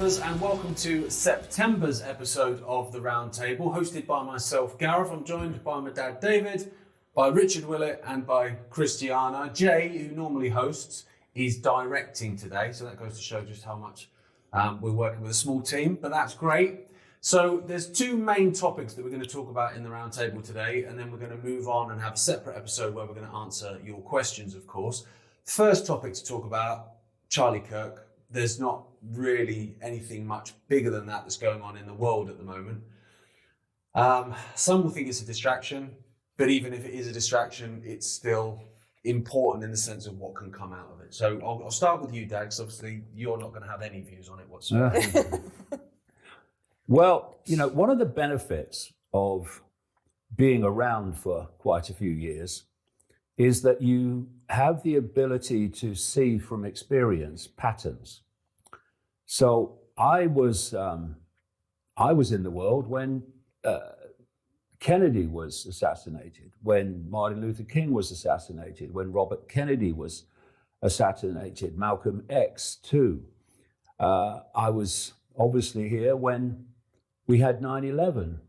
brothers, and welcome to September's episode of The Roundtable, hosted by myself, Gareth. I'm joined by my dad, David, by Richard Willett, and by Christiana. Jay, who normally hosts, is directing today, so that goes to show just how much we're working with a small team, but that's great. So there's two main topics that we're going to talk about in The Roundtable today, and then we're going to move on and have a separate episode where we're going to answer your questions, of course. First topic to talk about, Charlie Kirk. There's not really anything much bigger than that that's going on in the world at the moment. Some will think it's a distraction, but even if it is a distraction, it's still important in the sense of what can come out of it. So I'll start with you, Dad, because obviously you're not going to have any views on it whatsoever. Well, you know, one of the benefits of being around for quite a few years is that you have the ability to see from experience patterns. So I was in the world when Kennedy was assassinated, when Martin Luther King was assassinated, when Robert Kennedy was assassinated, Malcolm X too. I was obviously here when we had 9/11,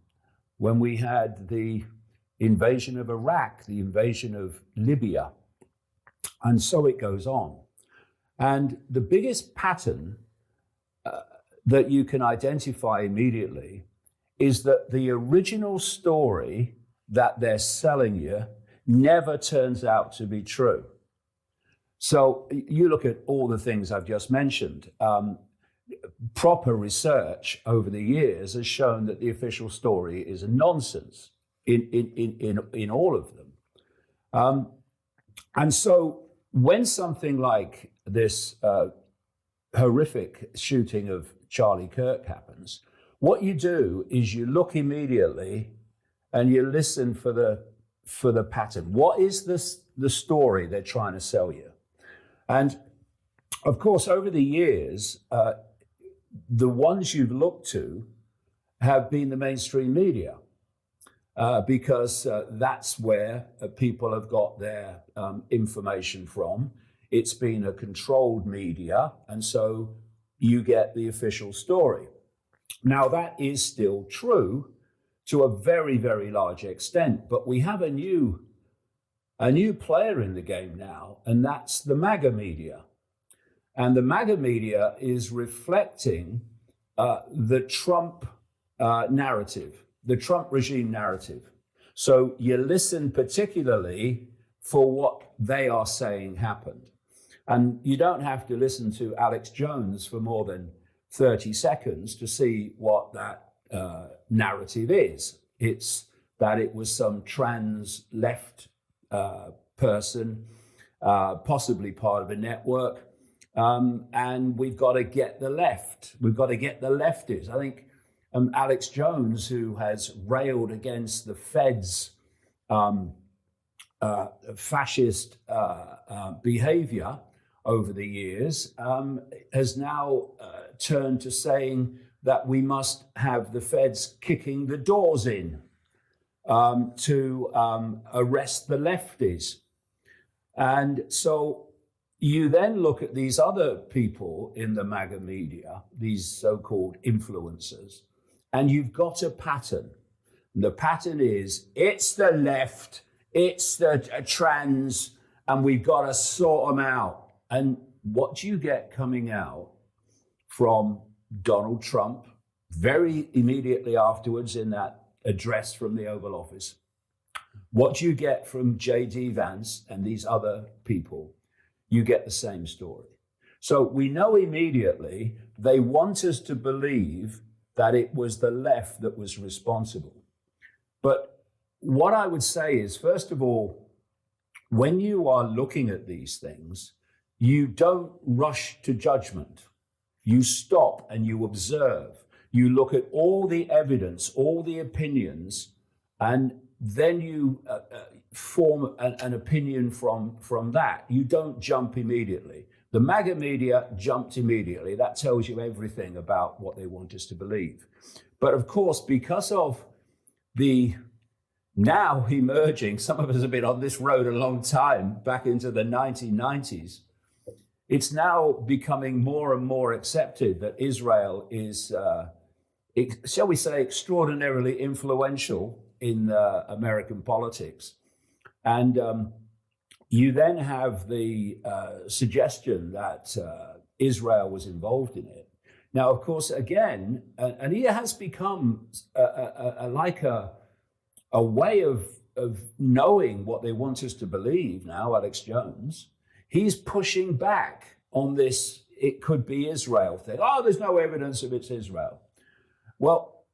when we had the invasion of Iraq, the invasion of Libya, and so it goes on. And the biggest pattern that you can identify immediately is that the original story that they're selling you never turns out to be true. So you look at all the things I've just mentioned. Proper research over the years has shown that the official story is a nonsense in all of them. And so when something like this horrific shooting of Charlie Kirk happens, what you do is you look immediately and you listen for the pattern. What is the story they're trying to sell you? And of course, over the years, the ones you've looked to have been the mainstream media. Because that's where people have got their information from. It's been a controlled media, and so you get the official story. Now, that is still true to a very, very large extent, but we have a new player in the game now, and that's the MAGA media. And the MAGA media is reflecting the Trump narrative, the Trump regime narrative. So you listen particularly for what they are saying happened. And you don't have to listen to Alex Jones for more than 30 seconds to see what that narrative is. It's that it was some trans left person, possibly part of a network. And we've got to get the left. We've got to get the leftists. I think Alex Jones, who has railed against the Fed's fascist behavior over the years, has now turned to saying that we must have the Feds kicking the doors in to arrest the lefties. And so you then look at these other people in the MAGA media, these so-called influencers, and you've got a pattern. And the pattern is, it's the left, it's the trans, and we've got to sort them out. And what do you get coming out from Donald Trump very immediately afterwards in that address from the Oval Office? What do you get from J.D. Vance and these other people? You get the same story. So we know immediately they want us to believe that it was the left that was responsible. But what I would say is, first of all, when you are looking at these things, you don't rush to judgment. You stop and you observe. You look at all the evidence, all the opinions, and then you form an opinion from that. You don't jump immediately. The MAGA media jumped immediately. That tells you everything about what they want us to believe. But of course, because of the now emerging, some of us have been on this road a long time, back into the 1990s, it's now becoming more and more accepted that Israel is, shall we say, extraordinarily influential in American politics. And you then have the suggestion that Israel was involved in it. Now, of course, again, and it has become like a way of knowing what they want us to believe now, Alex Jones. He's pushing back on this, it could be Israel thing. Oh, there's no evidence of it's Israel. Well,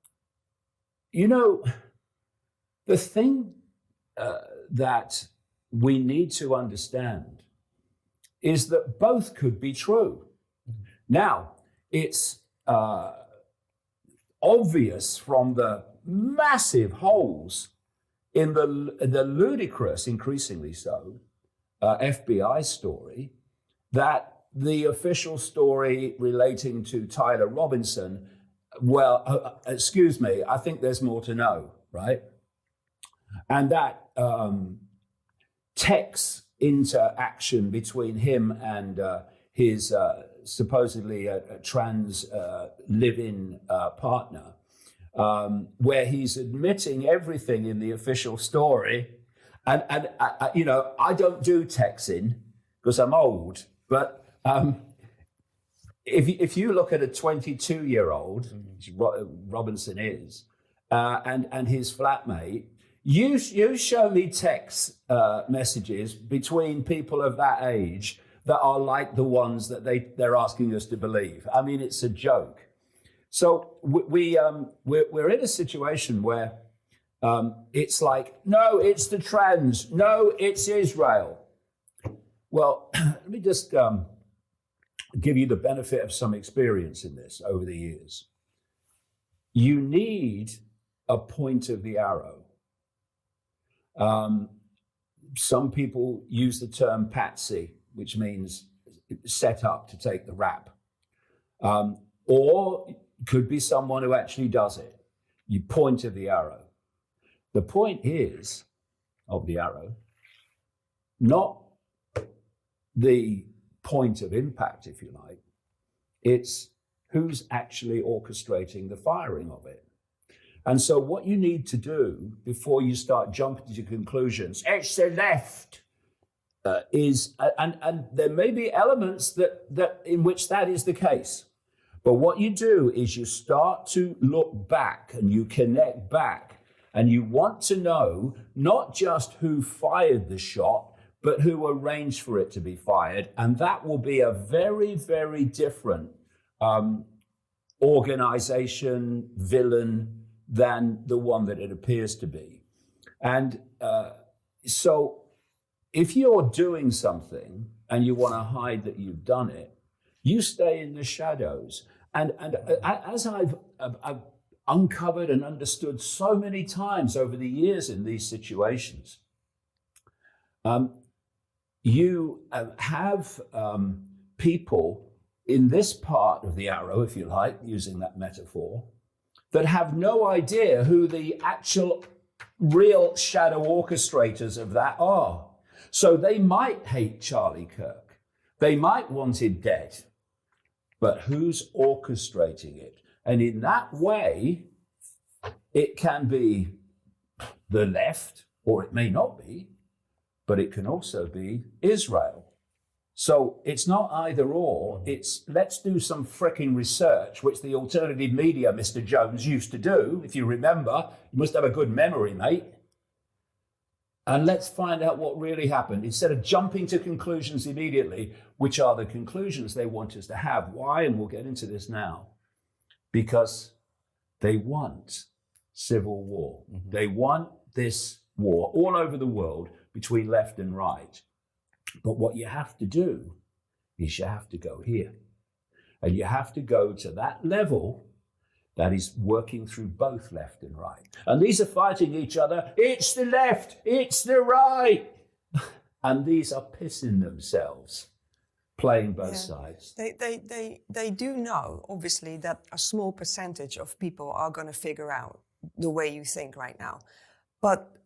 you know, the thing that we need to understand is that both could be true. Now, it's obvious from the massive holes in the ludicrous, increasingly so, FBI story, that the official story relating to Tyler Robinson, well, excuse me, I think there's more to know, right? And that text interaction between him and his supposedly a trans live-in partner, where he's admitting everything in the official story. And you know, I don't do texting because I'm old, but if you look at a 22-year-old, Robinson is, and his flatmate, you show me text messages between people of that age that are like the ones that they're asking us to believe. I mean, it's a joke. So we're in a situation where it's like, no, it's the trans, no, it's Israel. Well, let me just give you the benefit of some experience in this over the years. You need a point of the arrow. Some people use the term patsy, which means set up to take the rap. Or could be someone who actually does it. You point of the arrow. The point is, of the arrow, not the point of impact, if you like. It's who's actually orchestrating the firing of it. And so what you need to do before you start jumping to conclusions, it's the left, is, and there may be elements that in which that is the case. But what you do is you start to look back and you connect back, and you want to know not just who fired the shot, but who arranged for it to be fired. And that will be a very, very different organization, villain, than the one that it appears to be. And so if you're doing something and you want to hide that you've done it, you stay in the shadows. And as I've uncovered and understood so many times over the years in these situations, you have people in this part of the arrow, if you like, using that metaphor, that have no idea who the actual real shadow orchestrators of that are. So they might hate Charlie Kirk. They might want him dead. But who's orchestrating it? And in that way, it can be the left, or it may not be, but it can also be Israel. So it's not either or, it's let's do some fricking research, which the alternative media, Mr. Jones, used to do. If you remember, you must have a good memory, mate. And let's find out what really happened instead of jumping to conclusions immediately, which are the conclusions they want us to have. Why? And we'll get into this now. Because they want civil war. Mm-hmm. They want this war all over the world between left and right. But what you have to do is you have to go here. And you have to go to that level that is working through both left and right. And these are fighting each other. It's the left, it's the right. And these are pissing themselves, playing both sides. They do know, obviously, that a small percentage of people are going to figure out the way you think right now. But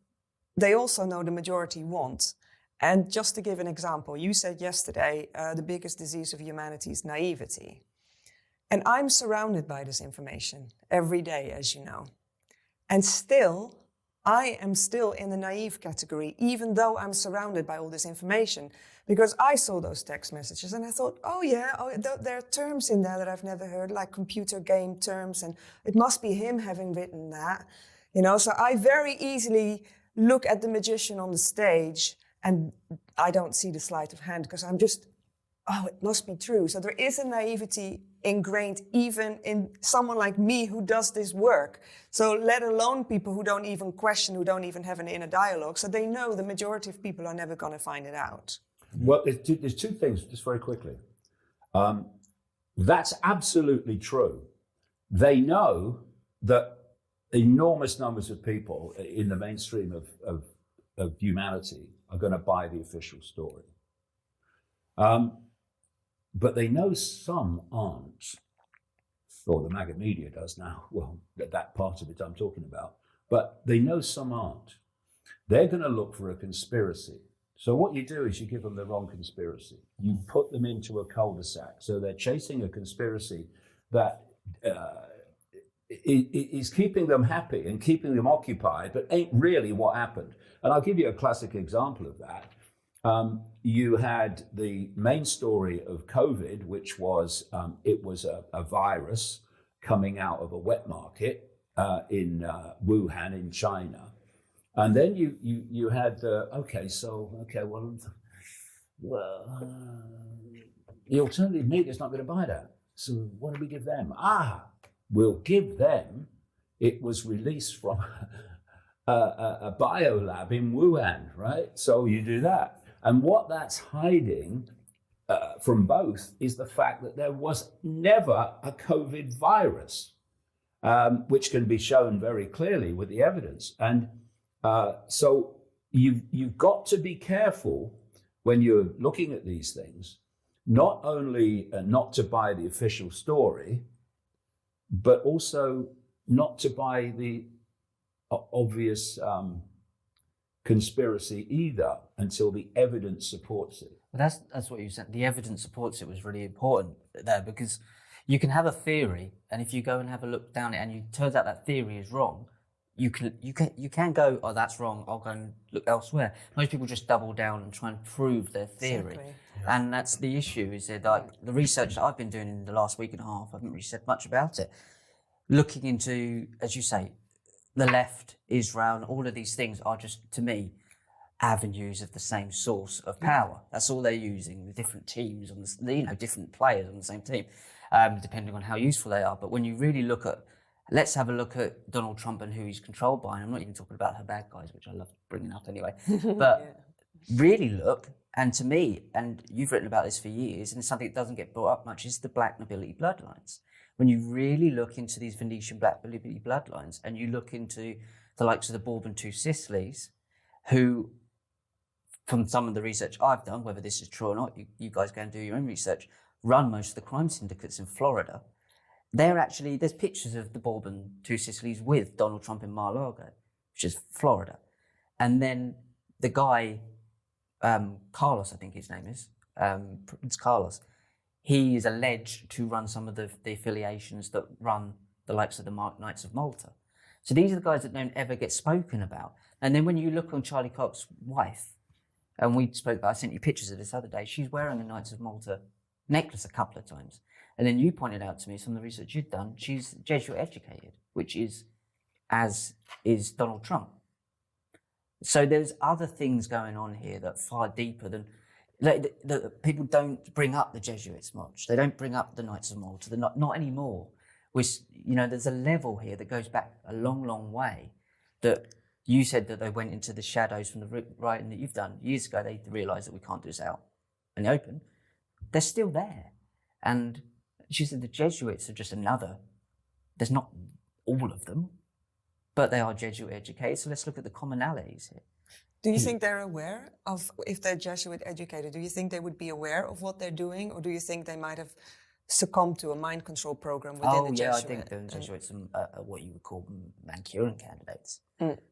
they also know the majority won't. And just to give an example, you said yesterday, the biggest disease of humanity is naivety. And I'm surrounded by this information every day, as you know. And still, I am still in the naive category, even though I'm surrounded by all this information. Because I saw those text messages and I thought, there are terms in there that I've never heard, like computer game terms, and it must be him having written that. So I very easily look at the magician on the stage and I don't see the sleight of hand because I'm just, it must be true. So there is a naivety ingrained even in someone like me who does this work. So let alone people who don't even question, who don't even have an inner dialogue. So they know the majority of people are never going to find it out. Well, there's two things, just very quickly. That's absolutely true. They know that enormous numbers of people in the mainstream of humanity are going to buy the official story. But they know some aren't, or the MAGA media does now, well, that part of it I'm talking about, but they know some aren't. They're going to look for a conspiracy. So what you do is you give them the wrong conspiracy. You put them into a cul-de-sac. So they're chasing a conspiracy that is keeping them happy and keeping them occupied, but ain't really what happened. And I'll give you a classic example of that. You had the main story of COVID, which was it was a virus coming out of a wet market in Wuhan in China. And then you had the, the alternative media is not going to buy that. So what do we give them? We'll give them, it was released from a biolab in Wuhan, right? So you do that. And what that's hiding from both is the fact that there was never a COVID virus, which can be shown very clearly with the evidence. And so you've got to be careful when you're looking at these things, not only not to buy the official story, but also not to buy the obvious conspiracy either until the evidence supports it. Well, that's what you said. The evidence supports it was really important there, because you can have a theory, and if you go and have a look down it and it turns out that theory is wrong, you can go, oh, that's wrong, I'll go and look elsewhere. Most people just double down and try and prove their theory. Exactly. And that's the issue, is that like the research that I've been doing in the last week and a half, I haven't really said much about it. Looking into, as you say, the left, Israel, and all of these things are just, to me, avenues of the same source of power. That's all they're using, with different teams on the, different players on the same team, depending on how useful they are. But when you really look at, let's have a look at Donald Trump and who he's controlled by. And I'm not even talking about her bad guys, which I love bringing up anyway. But really look, and to me, and you've written about this for years, and it's something that doesn't get brought up much, is the black nobility bloodlines. When you really look into these Venetian black nobility bloodlines, and you look into the likes of the Bourbon Two Sicilies, who, from some of the research I've done, whether this is true or not, you guys go and do your own research, run most of the crime syndicates in Florida. There's pictures of the Bourbon Two Sicilies with Donald Trump in Mar-a-Lago, which is Florida. And then the guy, Carlos, I think his name is, Prince Carlos, he is alleged to run some of the affiliations that run the likes of the Knights of Malta. So these are the guys that don't ever get spoken about. And then when you look on Charlie Cox's wife, and I sent you pictures of this other day, she's wearing a Knights of Malta necklace a couple of times. And then you pointed out to me some of the research you'd done, she's Jesuit educated, which is, as is Donald Trump. So there's other things going on here that are far deeper than, that people don't bring up the Jesuits much. They don't bring up the Knights of Malta. They're not anymore. Which, there's a level here that goes back a long, long way. That you said that they went into the shadows from the writing that you've done years ago. They realised that we can't do this out in the open. They're still there. And she said the Jesuits are just another. There's not all of them, but they are Jesuit educated. So let's look at the commonalities here. Do you think they're aware of, if they're Jesuit educated, do you think they would be aware of what they're doing? Or do you think they might have succumb to a mind control program within the Jesuit. I think the Jesuits are what you would call Manchurian candidates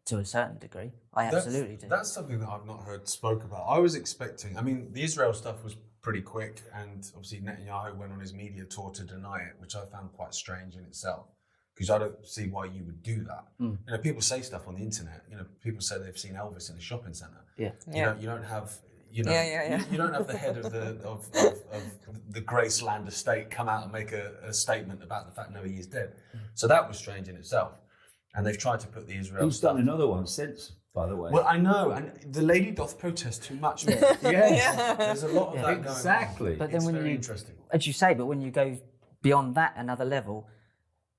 to a certain degree. Absolutely do. That's something that I've not heard spoke about. I was expecting, I mean, the Israel stuff was pretty quick, and obviously Netanyahu went on his media tour to deny it, which I found quite strange in itself, because I don't see why you would do that. You know, people say stuff on the internet. You know, people say they've seen Elvis in a shopping centre. You don't have. You know, you don't have the head of the Graceland estate come out and make a statement about the fact no, he is dead. So that was strange in itself. And they've tried to put the Israel. He's done another one since, by the way. Well, I know, and the lady doth protest too much. There's a lot of that going on. Exactly. But then it's when very you, interesting. as you say, but when you go beyond that, another level,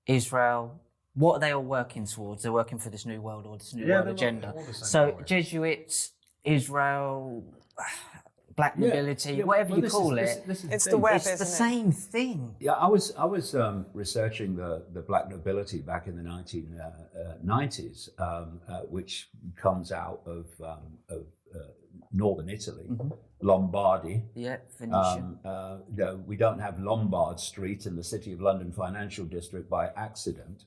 Israel, what are they all working towards? They're working for this new world order, this new world agenda. So Jesuits, Israel, black nobility, whatever you call it, it's the web, it's the same thing. Yeah, I was researching the black nobility back in the 1990s, which comes out of northern Italy, Lombardy. Yeah, Phoenician. We don't have Lombard Street in the City of London Financial District by accident.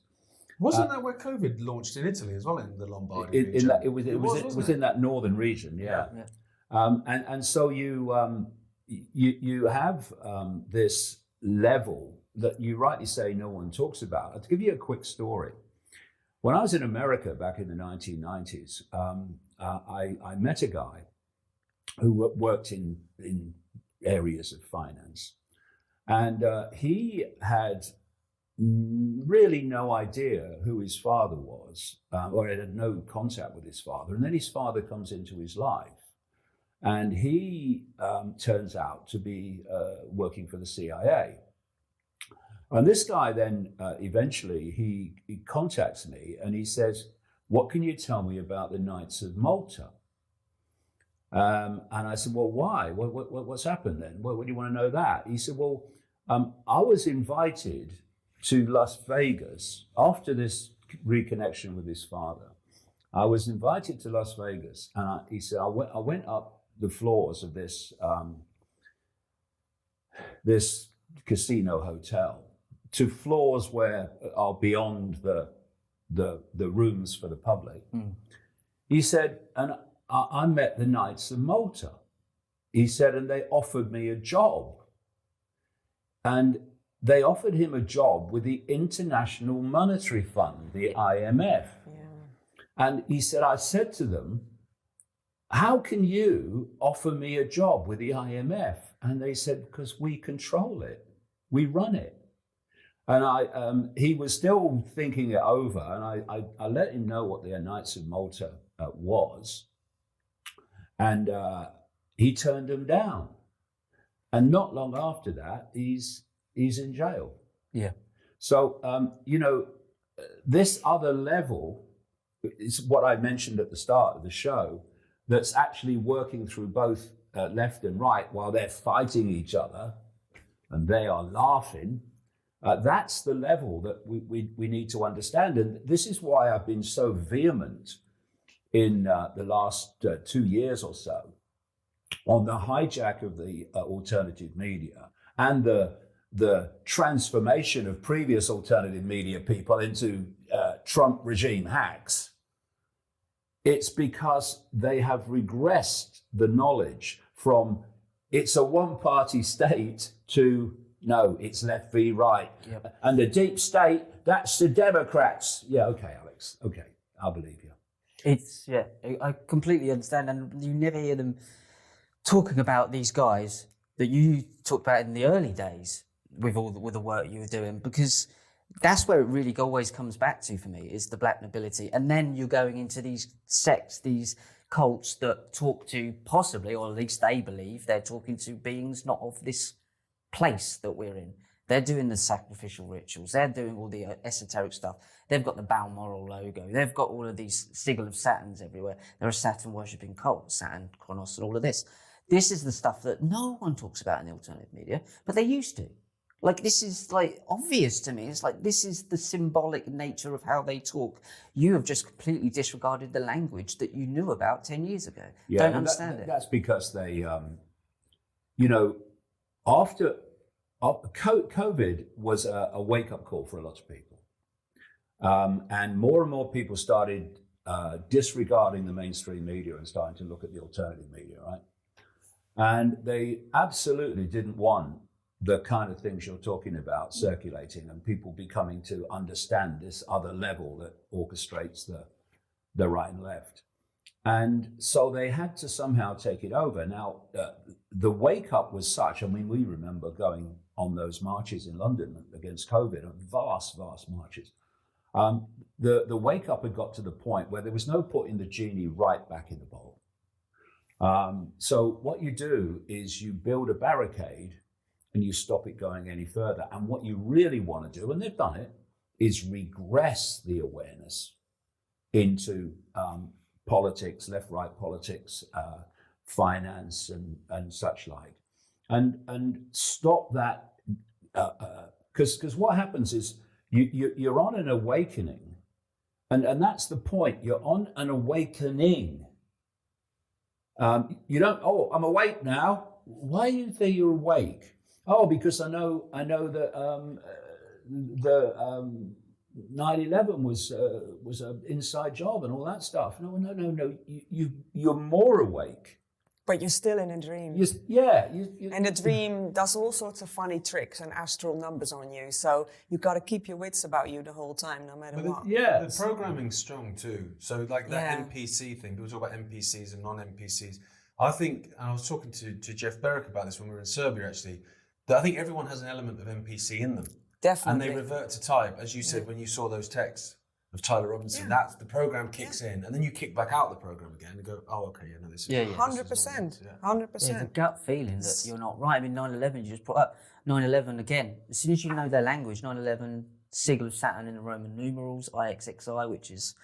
Wasn't that where COVID launched in Italy as well, in the Lombardy region? It was in that northern region, yeah. And so you have this level that you rightly say no one talks about. I'll give you a quick story. When I was in America back in the 1990s, I met a guy who worked in areas of finance, and he had really no idea who his father was, or had no contact with his father. And then his father comes into his life, and he turns out to be working for the CIA. And this guy then eventually he contacts me and he says, "What can you tell me about the Knights of Malta?" And I said, "Well, why? What's happened then? What do you want to know that?" He said, "Well, I was invited to Las Vegas after this reconnection with his father. I was invited to Las Vegas, and he said I went up the floors of this this casino hotel to floors where are beyond the rooms for the public." He said, "And I met the Knights of Malta." He said, "And they offered me a job." And they offered him a job with the International Monetary Fund, the IMF. And he said, "I said to them, how can you offer me a job with the IMF?" And they said, "Because we control it, we run it." And he was still thinking it over, and I let him know what the Knights of Malta was. And he turned them down. And not long after that, he's in jail. Yeah. So, this other level is what I mentioned at the start of the show, that's actually working through both left and right while they're fighting each other and they are laughing. That's the level that we need to understand. And this is why I've been so vehement in the last 2 years or so on the hijack of the alternative media and the transformation of previous alternative media people into Trump regime hacks. It's because they have regressed the knowledge from it's a one-party state to no, it's left v right. Yep. And the deep state, that's the Democrats. Yeah, okay, Alex. Okay, I'll believe you. I completely understand. And you never hear them talking about these guys that you talked about in the early days with the work you were doing, because that's where it really always comes back to for me, is the black nobility. And then you're going into these sects, these cults that talk to possibly, or at least they believe, they're talking to beings not of this place that we're in. They're doing the sacrificial rituals. They're doing all the esoteric stuff. They've got the Balmoral logo. They've got all of these sigil of Saturns everywhere. They're a Saturn worshipping cult, Saturn, Kronos, and all of this. This is the stuff that no one talks about in the alternative media, but they used to. Like, this is like obvious to me. It's like, this is the symbolic nature of how they talk. You have just completely disregarded the language that you knew about 10 years ago. Don't understand it. That's because they, COVID was a wake-up call for a lot of people. And more people started disregarding the mainstream media and starting to look at the alternative media, right? And they absolutely didn't want the kind of things you're talking about circulating and people becoming to understand this other level that orchestrates the right and left. And so they had to somehow take it over. Now, the wake up was such, I mean, we remember going on those marches in London against COVID, vast marches. The wake up had got to the point where there was no putting the genie right back in the bowl. So what you do is you build a barricade and you stop it going any further. And what you really want to do, and they've done it, is regress the awareness into politics, left-right politics, finance, and such like, and stop that. Because what happens is you're on an awakening, and that's the point. You're on an awakening. You don't. Oh, I'm awake now. Why do you think you're awake? Oh, because I know that the 9/11 was an inside job and all that stuff. No. You're more awake. But you're still in a dream. And the dream does all sorts of funny tricks and astral numbers on you. So you've got to keep your wits about you the whole time, no matter what. The programming's strong too. So like that NPC thing, people talk about NPCs and non-NPCs. I think, and I was talking to Jeff Berwick about this when we were in Serbia actually, that I think everyone has an element of NPC in them. Definitely. And they revert to type, as you said, when you saw those texts of Tyler Robinson. That's the program kicks in, and then you kick back out the program again and go, oh, okay, this is 100%. 100%. Yeah, the gut feeling that you're not right. I mean, 9/11, you just put up 9/11 again. As soon as you know their language, 9/11, sigil of Saturn in the Roman numerals, IXXI, which is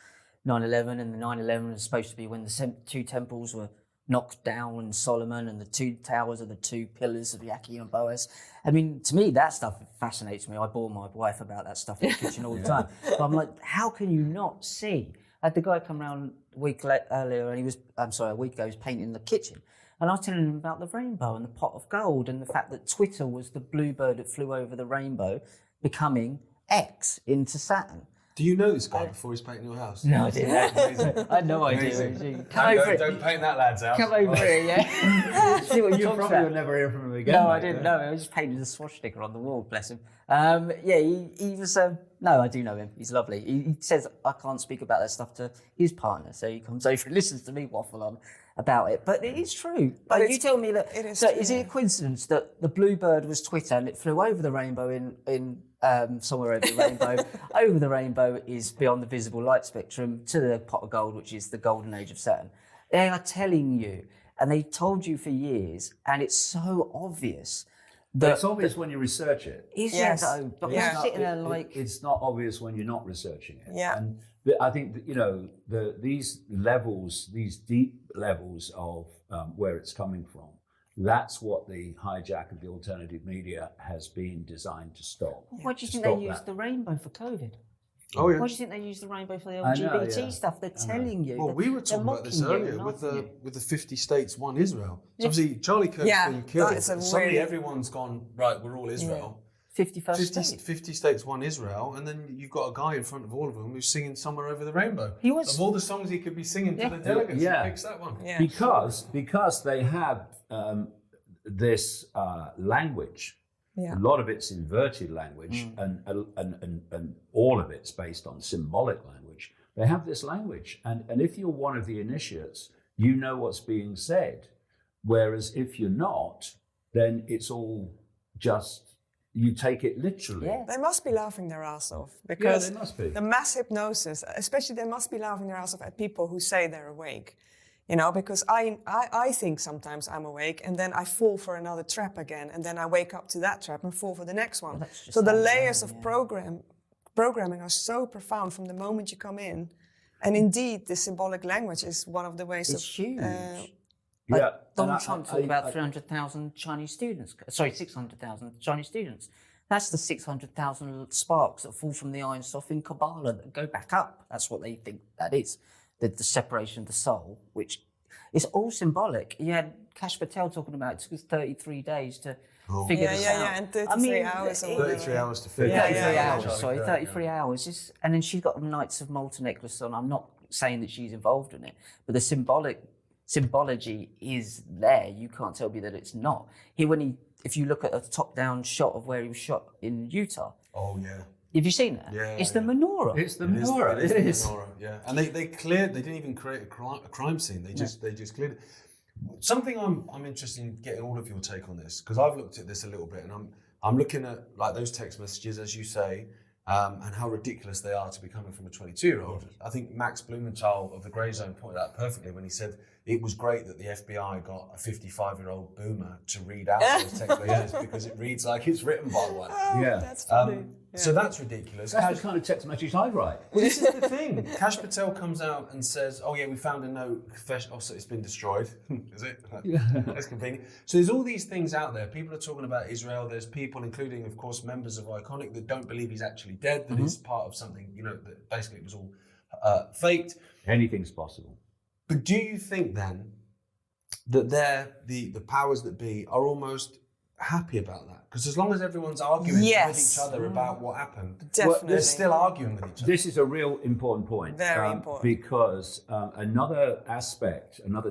9/11, and the 9/11 is supposed to be when the two temples were knocked down in Solomon, and the two towers are the two pillars of Icke and Boaz. I mean, to me, that stuff fascinates me. I bore my wife about that stuff in the kitchen all the time. But I'm like, how can you not see? I had the guy come round a week earlier, and a week ago, he was painting the kitchen. And I was telling him about the rainbow and the pot of gold and the fact that Twitter was the bluebird that flew over the rainbow, becoming X into Saturn. Do you know this guy before he's painting your house? No, I didn't. I had no idea. Don't paint that lad's house. Come over here, yeah. See what you probably will never hear from him again. No, I didn't know. I just painted a swastika on the wall, bless him. He was... no, I do know him. He's lovely. He says I can't speak about that stuff to his partner, so he comes over and listens to me waffle on about it. But it is true. But you tell me that... Is it a coincidence that the bluebird was Twitter and it flew over the rainbow in somewhere over the rainbow? Over the rainbow is beyond the visible light spectrum to the pot of gold, which is the golden age of Saturn. They are telling you, and they told you for years, and it's so obvious. But it's obvious when you research it. Is it though? But we're sitting there like... It's not obvious when you're not researching it. Yeah. And I think that, these levels, these deep levels of where it's coming from, that's what the hijack of the alternative media has been designed to stop. Why do you think they used the rainbow for COVID? Oh, yeah. Why do you think they used the rainbow for the LGBT stuff? They're telling you. Well, we were talking about this earlier with the 50 states, one Israel. So obviously, Charlie Kirk's been killed. Suddenly everyone's gone, right, we're all Israel. 50 states, one Israel, and then you've got a guy in front of all of them who's singing Somewhere Over the Rainbow. Of all the songs he could be singing to the delegates, he picks that one. Yeah. Because they have this language. Yeah. A lot of it's inverted language, and all of it's based on symbolic language. They have this language, and if you're one of the initiates, you know what's being said. Whereas if you're not, then it's all just, you take it literally. Yeah. They must be laughing their ass off, because they must be. The mass hypnosis, especially, they must be laughing their ass off at people who say they're awake. Because I think sometimes I'm awake, and then I fall for another trap again, and then I wake up to that trap and fall for the next one. So the layers of programming are so profound from the moment you come in. And indeed, the symbolic language is one of the ways it's huge. Donald Trump talked about 300,000 Chinese students. Sorry, 600,000 Chinese students. That's the 600,000 sparks that fall from the Iron Sof in Kabbalah that go back up. That's what they think that is. The separation of the soul, which It's all symbolic. You had Kash Patel talking about it took us 33 days to figure this out. And 33 hours. Or 33 hours to figure 33 out. hours, sorry, 33 hours. And then she's got the Knights of Malta necklace on. I'm not saying that she's involved in it, but the symbology is there. You can't tell me that it's not. If you look at a top-down shot of where he was shot in Utah. Oh, yeah. Have you seen that? Yeah, it's the menorah. It's the menorah. It is the menorah, yeah. And they didn't even create a crime scene. They just cleared it. Something I'm interested in getting all of your take on this, because I've looked at this a little bit, and I'm looking at like those text messages, as you say, and how ridiculous they are to be coming from a 22-year-old. I think Max Blumenthal of the Grey Zone pointed out perfectly when he said it was great that the FBI got a 55-year-old boomer to read out those text messages because it reads like it's written by one. Yeah. That's funny. So that's ridiculous. That's the kind of text message I write. Well, this is the thing. Kash Patel comes out and says, "Oh yeah, we found a note. Oh, so it's been destroyed. Is it? That's convenient." So there's all these things out there. People are talking about Israel. There's people, including, of course, members of Ickonic, that don't believe he's actually dead. That it's part of something. That basically it was all faked. Anything's possible. But do you think then that the powers that be are almost happy about that? Because as long as everyone's arguing with each other about what happened, Definitely. they're still arguing with each other. This is a real important point. Very important. Because another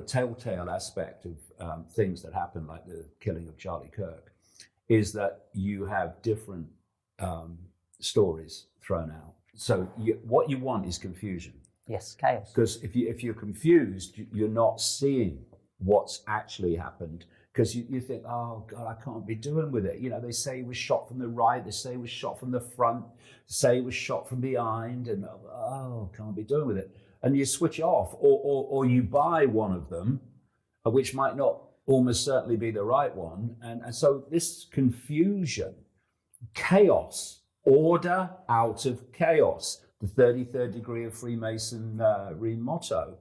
telltale aspect of things that happen, like the killing of Charlie Kirk, is that you have different stories thrown out. So what you want is confusion. Yes, chaos. Because if you're confused, you're not seeing what's actually happened. Because you think, oh God, I can't be doing with it. They say he was shot from the right, they say he was shot from the front, they say he was shot from behind, and can't be doing with it. And you switch off, or you buy one of them, which might not almost certainly be the right one. And so this confusion, chaos, order out of chaos, the 33rd degree of Freemasonry motto.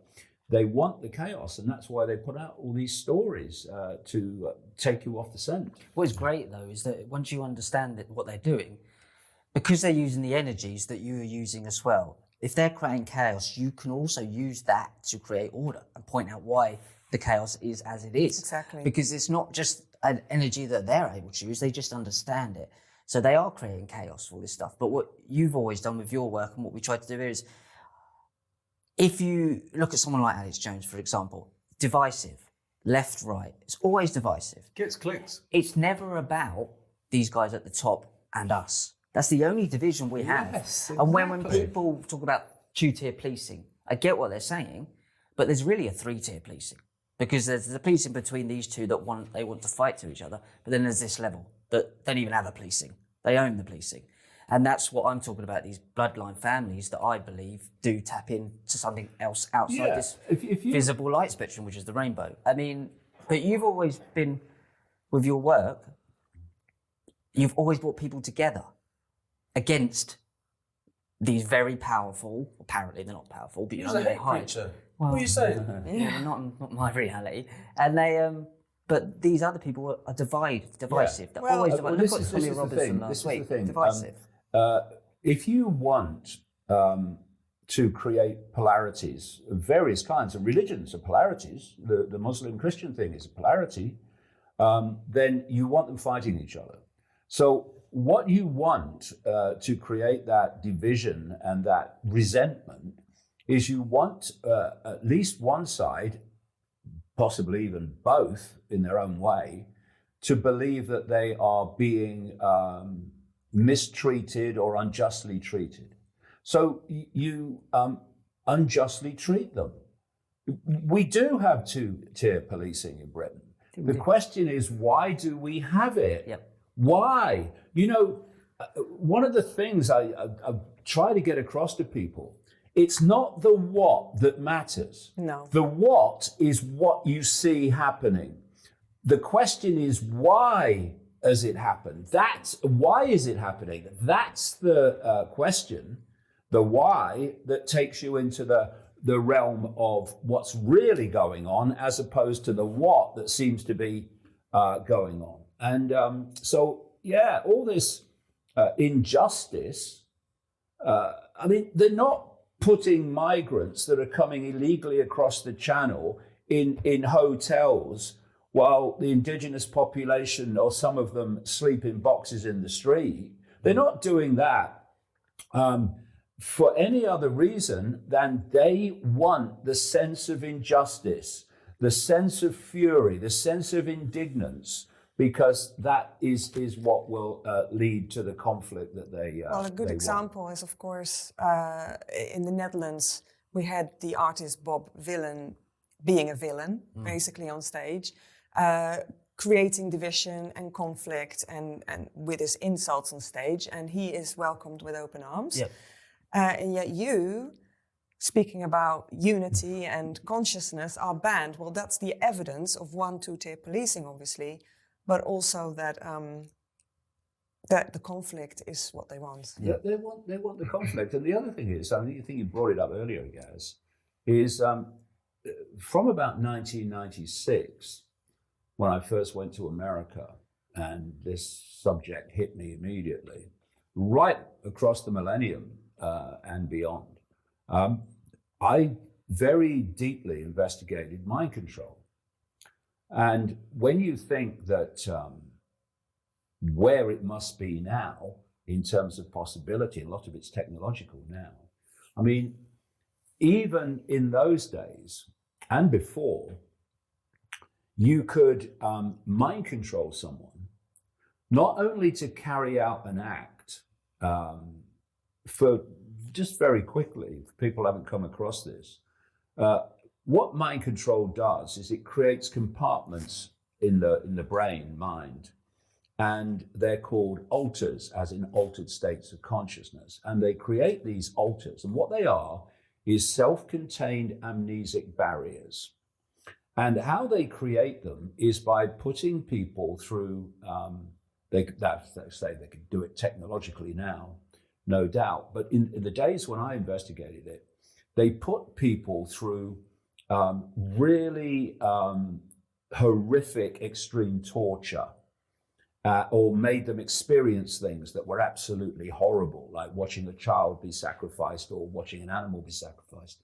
They want the chaos, and that's why they put out all these stories to take you off the scent. What's great, though, is that once you understand what they're doing, because they're using the energies that you are using as well, if they're creating chaos, you can also use that to create order and point out why the chaos is as it is. Exactly. Because it's not just an energy that they're able to use, they just understand it. So they are creating chaos for all this stuff. But what you've always done with your work and what we try to do here is, if you look at someone like Alex Jones, for example, divisive, left, right, it's always divisive. Gets clicks. It's never about these guys at the top and us. That's the only division we have. Yes, And when exactly. people talk about two-tier policing, I get what they're saying, but there's really a three-tier policing. Because there's the policing between these two that they want to fight to each other, but then there's this level that don't even have a policing. They own the policing. And that's what I'm talking about, these bloodline families that I believe do tap into something else outside this visible light spectrum, which is the rainbow. I mean, but you've always been, with your work, you've always brought people together against these very powerful, apparently they're not powerful, but He's a they hate hide. preacher. Well, What are you saying? Yeah, not my reality. And they, but these other people are divisive. They're always divisive. Look what Tommy Robinson last week. Divisive. If you want to create polarities of various kinds, and religions are polarities, the Muslim-Christian thing is a polarity, then you want them fighting each other. So what you want to create that division and that resentment is you want at least one side, possibly even both in their own way, to believe that they are being mistreated or unjustly treated. So you unjustly treat them. We do have two-tier policing in Britain. The question is, why do we have it? Yep. Why? One of the things I try to get across to people, it's not the what that matters. No. The what is what you see happening. The question is, why has it happened? Why is it happening? That's the question, the why, that takes you into the realm of what's really going on, as opposed to the what that seems to be going on. And all this injustice, they're not putting migrants that are coming illegally across the channel in hotels while the indigenous population or some of them sleep in boxes in the street. They're not doing that for any other reason than they want the sense of injustice, the sense of fury, the sense of indignance, because that is what will lead to the conflict that they Well, a good they example want. is, of course, in the Netherlands, we had the artist Bob Dylan being a villain, basically on stage, creating division and conflict and with his insults on stage, and he is welcomed with open arms. Yep. And yet you, speaking about unity and consciousness, are banned. Well, that's the evidence of one, two-tier policing, obviously, but also that that the conflict is what they want. Yeah, they want the conflict. And the other thing is, I think you brought it up earlier, Gaz, is from about 1996, when I first went to America, and this subject hit me immediately, right across the millennium and beyond, I very deeply investigated mind control. And when you think that where it must be now in terms of possibility, a lot of it's technological now. I mean, even in those days and before, you could mind control someone, not only to carry out an act, for just very quickly, if people haven't come across this, what mind control does is it creates compartments in the brain, mind, and they're called alters, as in altered states of consciousness. And they create these alters, and what they are is self-contained amnesic barriers. And how they create them is by putting people through, they say they can do it technologically now, no doubt, but in the days when I investigated it, they put people through really horrific extreme torture, or made them experience things that were absolutely horrible, like watching a child be sacrificed or watching an animal be sacrificed.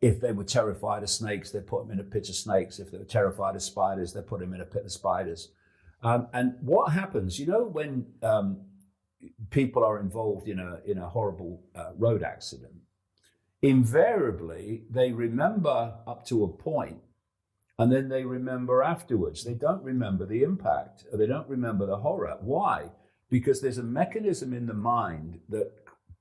If they were terrified of snakes, they put them in a pit of snakes. If they were terrified of spiders, they put them in a pit of spiders. And what happens, you know, when people are involved in a horrible road accident, invariably they remember up to a point, and then they remember afterwards. They don't remember the impact, or they don't remember the horror. Why? Because there's a mechanism in the mind that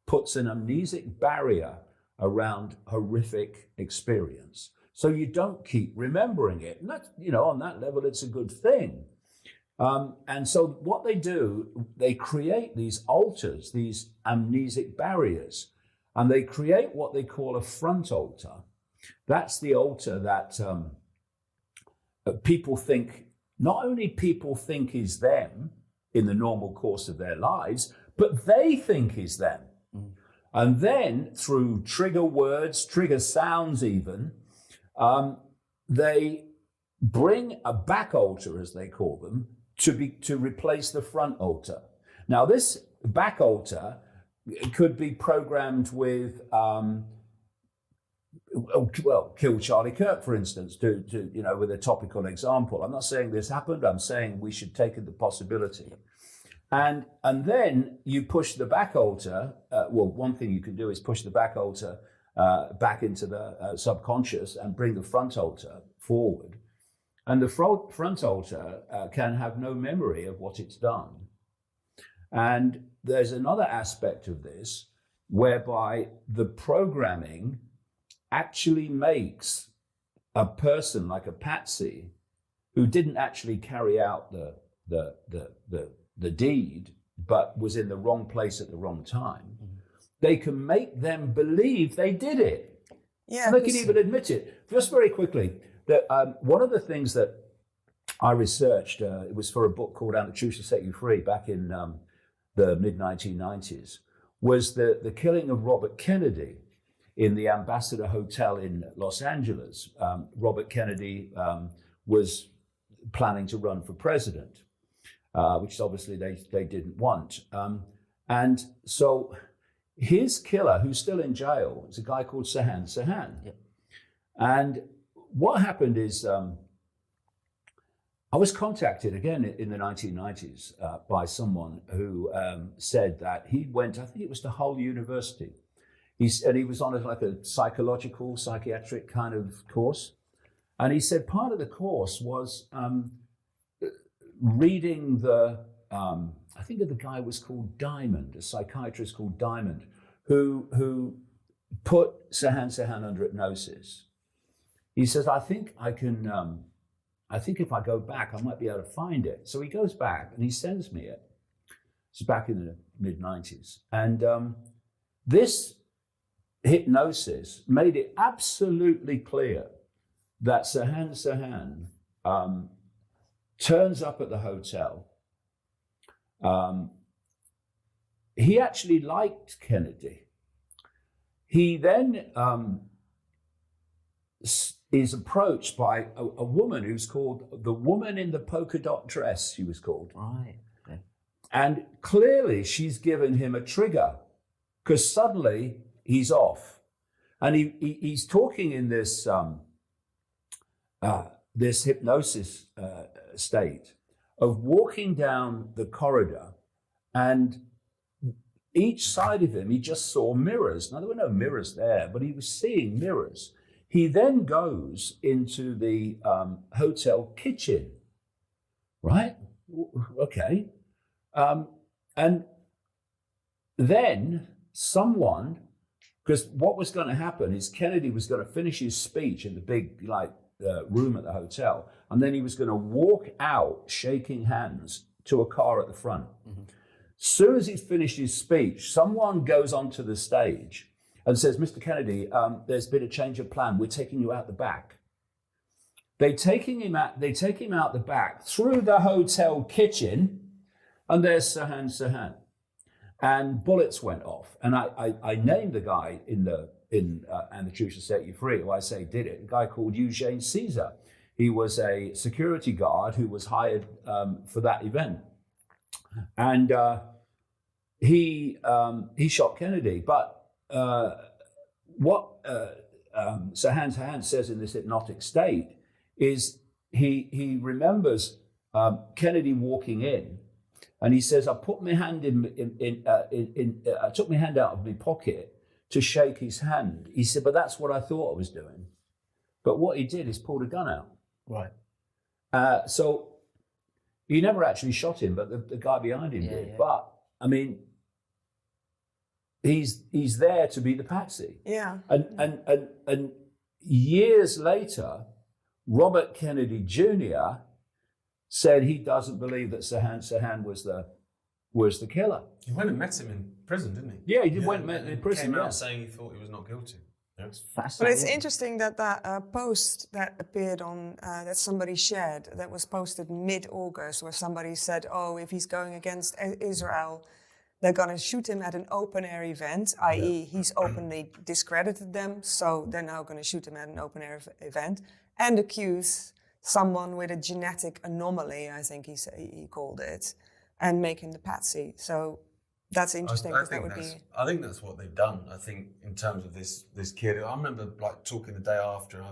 puts an amnesic barrier around horrific experience. So you don't keep remembering it. And that, you know, on that level, it's a good thing. And so what they do, they create these alters, these amnesic barriers, and they create what they call a front alter. That's the alter that people think, not only people think is them in the normal course of their lives, but they think is them. And then through trigger words, trigger sounds even, they bring a back alter, as they call them, to replace the front alter. Now this back alter could be programmed with, kill Charlie Kirk, for instance, to with a topical example. I'm not saying this happened, I'm saying we should take the possibility. And then you push the back alter, one thing you can do is push the back alter back into the subconscious and bring the front alter forward. And the front alter can have no memory of what it's done. And there's another aspect of this whereby the programming actually makes a person like a patsy who didn't actually carry out the deed, but was in the wrong place at the wrong time. They can make them believe they did it. Yeah, and they can even admit it. Just very quickly, that one of the things that I researched, it was for a book called And the Truth Shall Set You Free back in the mid-1990s, was the killing of Robert Kennedy in the Ambassador Hotel in Los Angeles. Robert Kennedy was planning to run for president, which obviously they didn't want. And so his killer, who's still in jail, is a guy called Sirhan Sirhan. Yep. And what happened is I was contacted again in the 1990s by someone who said that he went, I think it was to Hull University. He was on like a psychiatric kind of course. And he said part of the course was reading I think the guy was called Diamond, a psychiatrist called Diamond, who put Sirhan Sirhan under hypnosis. He says, I think if I go back, I might be able to find it. So he goes back and he sends me it. It's back in the mid-90s. And this hypnosis made it absolutely clear that Sirhan Sirhan turns up at the hotel. He actually liked Kennedy. He then is approached by a woman who's called the woman in the polka dot dress, she was called. Right. Okay. And clearly she's given him a trigger because suddenly he's off. And he's talking in this this hypnosis state of walking down the corridor, and each side of him, he just saw mirrors. Now, there were no mirrors there, but he was seeing mirrors. He then goes into the hotel kitchen, right? Okay. And then someone, because what was going to happen is Kennedy was going to finish his speech in the big room at the hotel, and then he was going to walk out shaking hands to a car at the front. Mm-hmm. As soon as he's finished his speech, someone goes onto the stage and says, Mr. Kennedy, there's been a change of plan. We're taking you out the back. They take him out the back through the hotel kitchen, and there's Sirhan Sirhan. And bullets went off. And I named the guy in And the Truth Shall Set You Free, who I say did it, a guy called Eugene Caesar. He was a security guard who was hired for that event. And he shot Kennedy. But what Sirhan Sirhan says in this hypnotic state is he remembers Kennedy walking in, and he says, I put my hand I took my hand out of my pocket to shake his hand. He said, but that's what I thought I was doing. But what he did is pulled a gun out. Right. So he never actually shot him, but the guy behind him did. Yeah. But I mean, he's there to be the patsy. Yeah. And years later, Robert Kennedy Jr. said he doesn't believe that Sirhan Sirhan was the killer. He went and met him in prison, didn't he? Yeah, he went and met him in prison. Came out saying he thought he was not guilty. Yeah. It's fascinating. But it's interesting that post that appeared on, that somebody shared, that was posted mid-August, where somebody said, oh, if he's going against Israel, they're going to shoot him at an open-air event, i.e. he's openly discredited them, so they're now going to shoot him at an open-air event, and accuse someone with a genetic anomaly, I think he called it, and make him the patsy. So that's interesting, because that would be... I think that's what they've done. I think in terms of this kid, I remember like talking the day after,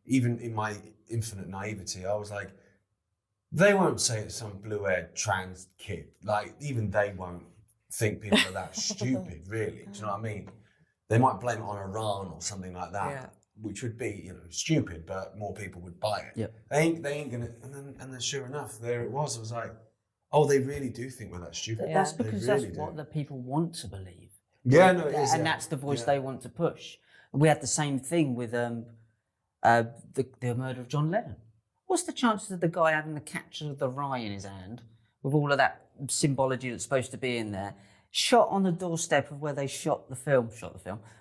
even in my infinite naivety, I was like, they won't say it's some blue-haired trans kid. Like, even they won't think people are that stupid, really. Do you know what I mean? They might blame it on Iran or something like that, which would be, stupid, but more people would buy it. Yep. They ain't gonna, and then sure enough, there it was. I was like, oh, they really do think we're that stupid. That's because that's what the people want to believe. Yeah, no, it is. And that's the voice they want to push. We had the same thing with the murder of John Lennon. What's the chances of the guy having the catcher of the rye in his hand, with all of that symbology that's supposed to be in there, shot on the doorstep of where they shot the film,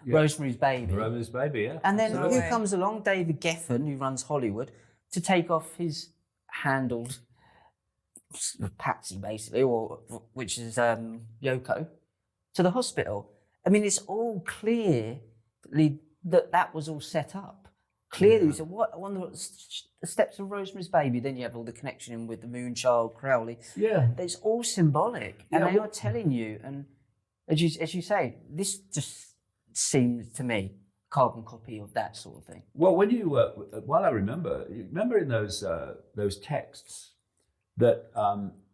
Rosemary's Baby. Rosemary's Baby, yeah. And then who comes along? David Geffen, who runs Hollywood, to take off his handled patsy, basically, which is Yoko, to the hospital. I mean, it's all clearly that was all set up. Clearly, so what one of the steps of Rosemary's Baby, then you have all the connection with the Moonchild, Crowley. Yeah. It's all symbolic. And they are telling you, and as you say, this just seems to me carbon copy of that sort of thing. Well, when you, well, I remember in those texts that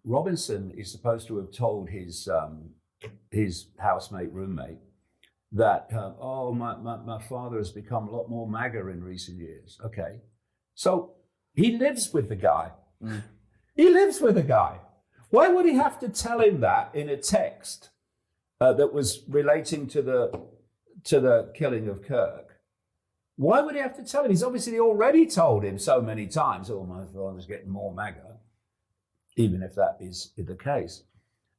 Robinson is supposed to have told his housemate, roommate, that, my father has become a lot more MAGA in recent years. Okay. So he lives with the guy. Mm. He lives with the guy. Why would he have to tell him that in a text that was relating to the killing of Kirk? Why would he have to tell him? He's obviously already told him so many times, oh, my father's getting more MAGA, even if that is the case.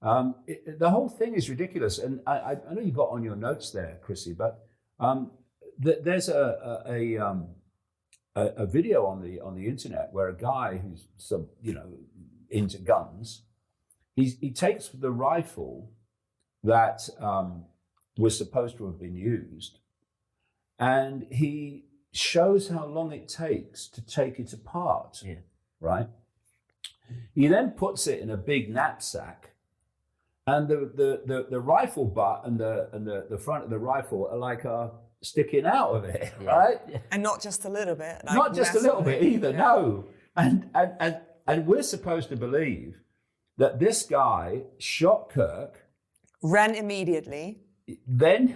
The whole thing is ridiculous. And I know you got on your notes there, Chrissy, but there's a video on the internet where a guy who's into guns, he takes the rifle that was supposed to have been used, and he shows how long it takes to take it apart. Yeah. Right. He then puts it in a big knapsack, and the rifle butt and the front of the rifle are like sticking out of it, right? Yeah. And not just a little bit. Like not just a little bit either. Yeah. No. And we're supposed to believe that this guy shot Kirk, ran immediately, then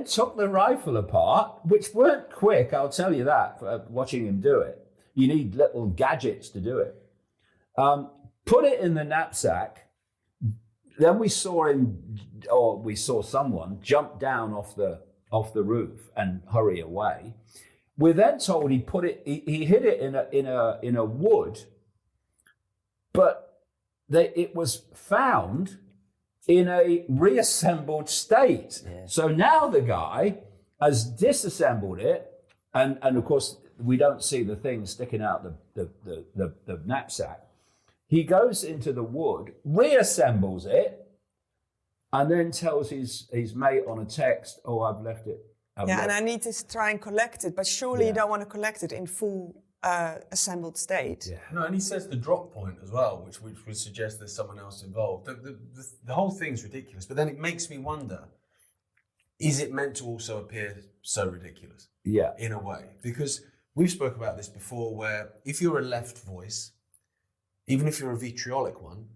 took the rifle apart, which weren't quick, I'll tell you that, for watching him do it. You need little gadgets to do it. Put it in the knapsack. Then we saw someone jump down off the roof and hurry away. We're then told he hid it in a wood, but it was found in a reassembled state. Yeah. So now the guy has disassembled it, and of course we don't see the thing sticking out the knapsack. He goes into the wood, reassembles it, and then tells his mate on a text, "Oh, I've left it." and I need to try and collect it, but surely you don't want to collect it in full assembled state. Yeah. No, and he says the drop point as well, which would suggest there's someone else involved. The whole thing's ridiculous, but then it makes me wonder, is it meant to also appear so ridiculous? Yeah. In a way, because we've spoke about this before, where if you're a left voice, even if you're a vitriolic one,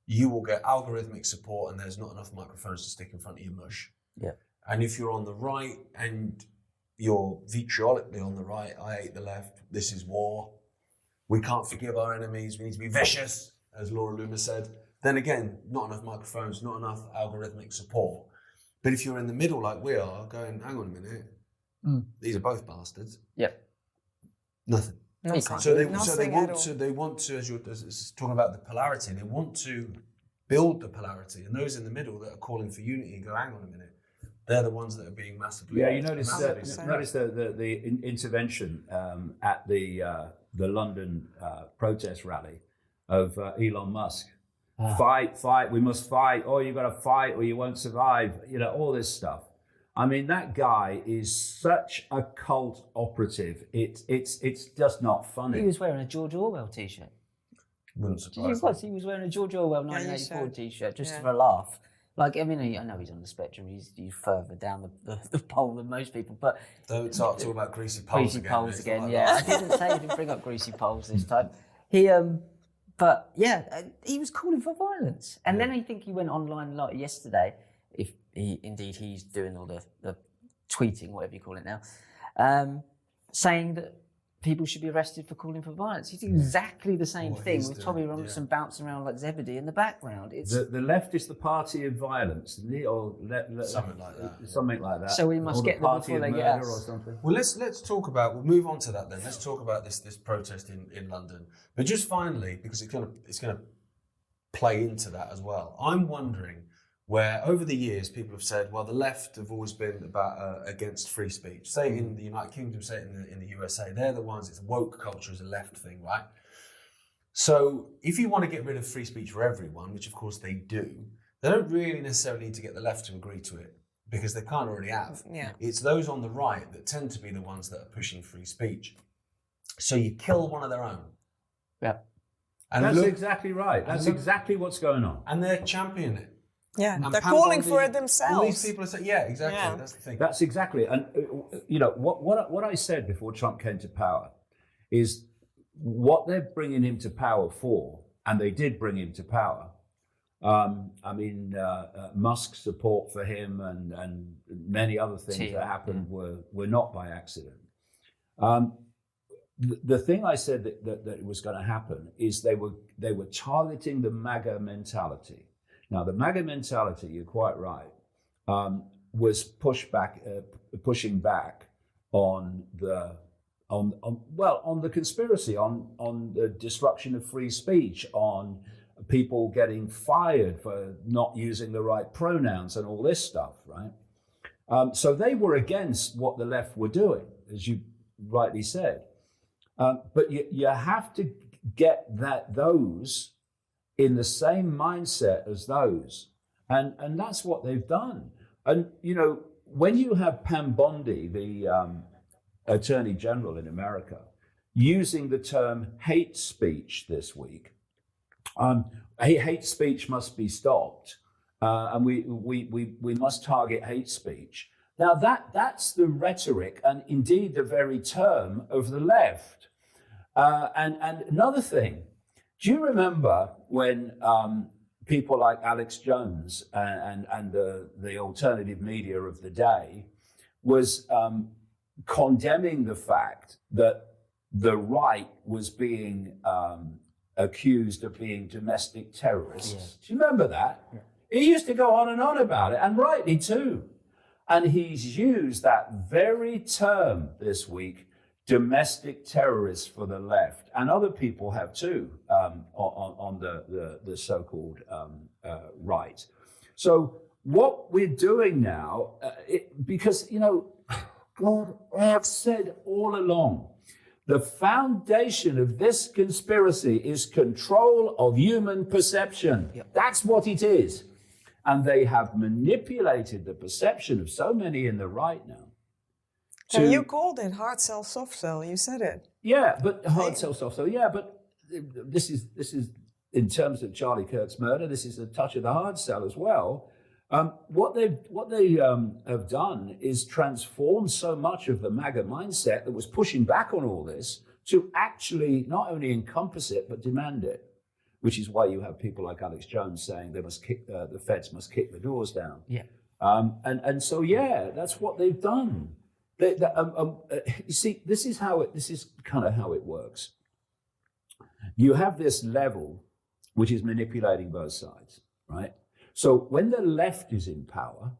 you will get algorithmic support and there's not enough microphones to stick in front of your mush. Yeah. And if you're on the right and you're vitriolically on the right, I hate the left, this is war, we can't forgive our enemies, we need to be vicious, as Laura Loomer said, then again, not enough microphones, not enough algorithmic support. But if you're in the middle like we are, going, hang on a minute, these are both bastards. Yep. Nothing. Nothing. So they want to, as you're talking about the polarity, they want to build the polarity, and those in the middle that are calling for unity go, hang on a minute, they're the ones that are being massively. Yeah, you notice massively the intervention at the London protest rally of Elon Musk. Fight, we must fight. Oh, you've got to fight or you won't survive. All this stuff. I mean, that guy is such a cult operative. It's just not funny. He was wearing a George Orwell t-shirt. Wouldn't surprise me. He was wearing a George Orwell 1984 said. t-shirt just for a laugh. Like, I mean, I know he's on the spectrum. He's further down the pole than most people, but Don't start talking about greasy poles again. Like yeah. I didn't say he didn't bring up greasy poles this time. He was calling for violence, and then I think he went online like yesterday. If he's doing all the tweeting, whatever you call it now, saying that people should be arrested for calling for violence. It's exactly the same thing with Tommy Robinson bouncing around like Zebedee in the background. It's the left is the party of violence, or something like that. Something like that. So we must or get the them party before of they get murder us. or something. Well, let's talk about. We'll move on to that then. Let's talk about this protest in London. But just finally, because it's gonna play into that as well. I'm wondering where over the years people have said, well, the left have always been about against free speech. Say in the United Kingdom, say in the USA, they're the ones. It's woke culture is a left thing, right? So if you want to get rid of free speech for everyone, which of course they do, they don't really necessarily need to get the left to agree to it because they can't already have. Yeah. It's those on the right that tend to be the ones that are pushing free speech. So you kill one of their own. Yeah. And That's exactly right. That's exactly what's going on. And they're championing it. Yeah, And they're Pam calling Bondi, for it all themselves. these people are saying, yeah, exactly. Yeah. That's the thing. That's exactly, and what I said before Trump came to power is what they're bringing him to power for, and they did bring him to power. Musk's support for him and many other things that happened were not by accident. The thing I said that was going to happen is they were targeting the MAGA mentality. Now, the MAGA mentality, you're quite right, was pushing back on the conspiracy, on the destruction of free speech, on people getting fired for not using the right pronouns and all this stuff, right? So they were against what the left were doing, as you rightly said. But you have to get those in the same mindset as those. And that's what they've done. And, when you have Pam Bondi, the Attorney General in America, using the term hate speech this week, hate speech must be stopped, and we must target hate speech. Now that's the rhetoric and indeed the very term of the left. And another thing, do you remember when people like Alex Jones and the alternative media of the day was condemning the fact that the right was being accused of being domestic terrorists? Yeah. Do you remember that? Yeah. He used to go on and on about it, and rightly too. And he's used that very term this week, domestic terrorists, for the left, and other people have too, on the so-called right. So what we're doing now, because, God, I have said all along, the foundation of this conspiracy is control of human perception. Yep. That's what it is. And they have manipulated the perception of so many in the right now. And you called it hard sell, soft sell. You said it. Yeah, but hard sell, soft sell. Yeah, but this is in terms of Charlie Kirk's murder. This is a touch of the hard sell as well. What they have done is transform so much of the MAGA mindset that was pushing back on all this to actually not only encompass it but demand it. Which is why you have people like Alex Jones saying they must kick the feds must kick the doors down. Yeah. And so that's what they've done. You see, this is kind of how it works. You have this level which is manipulating both sides, right? So when the left is in power,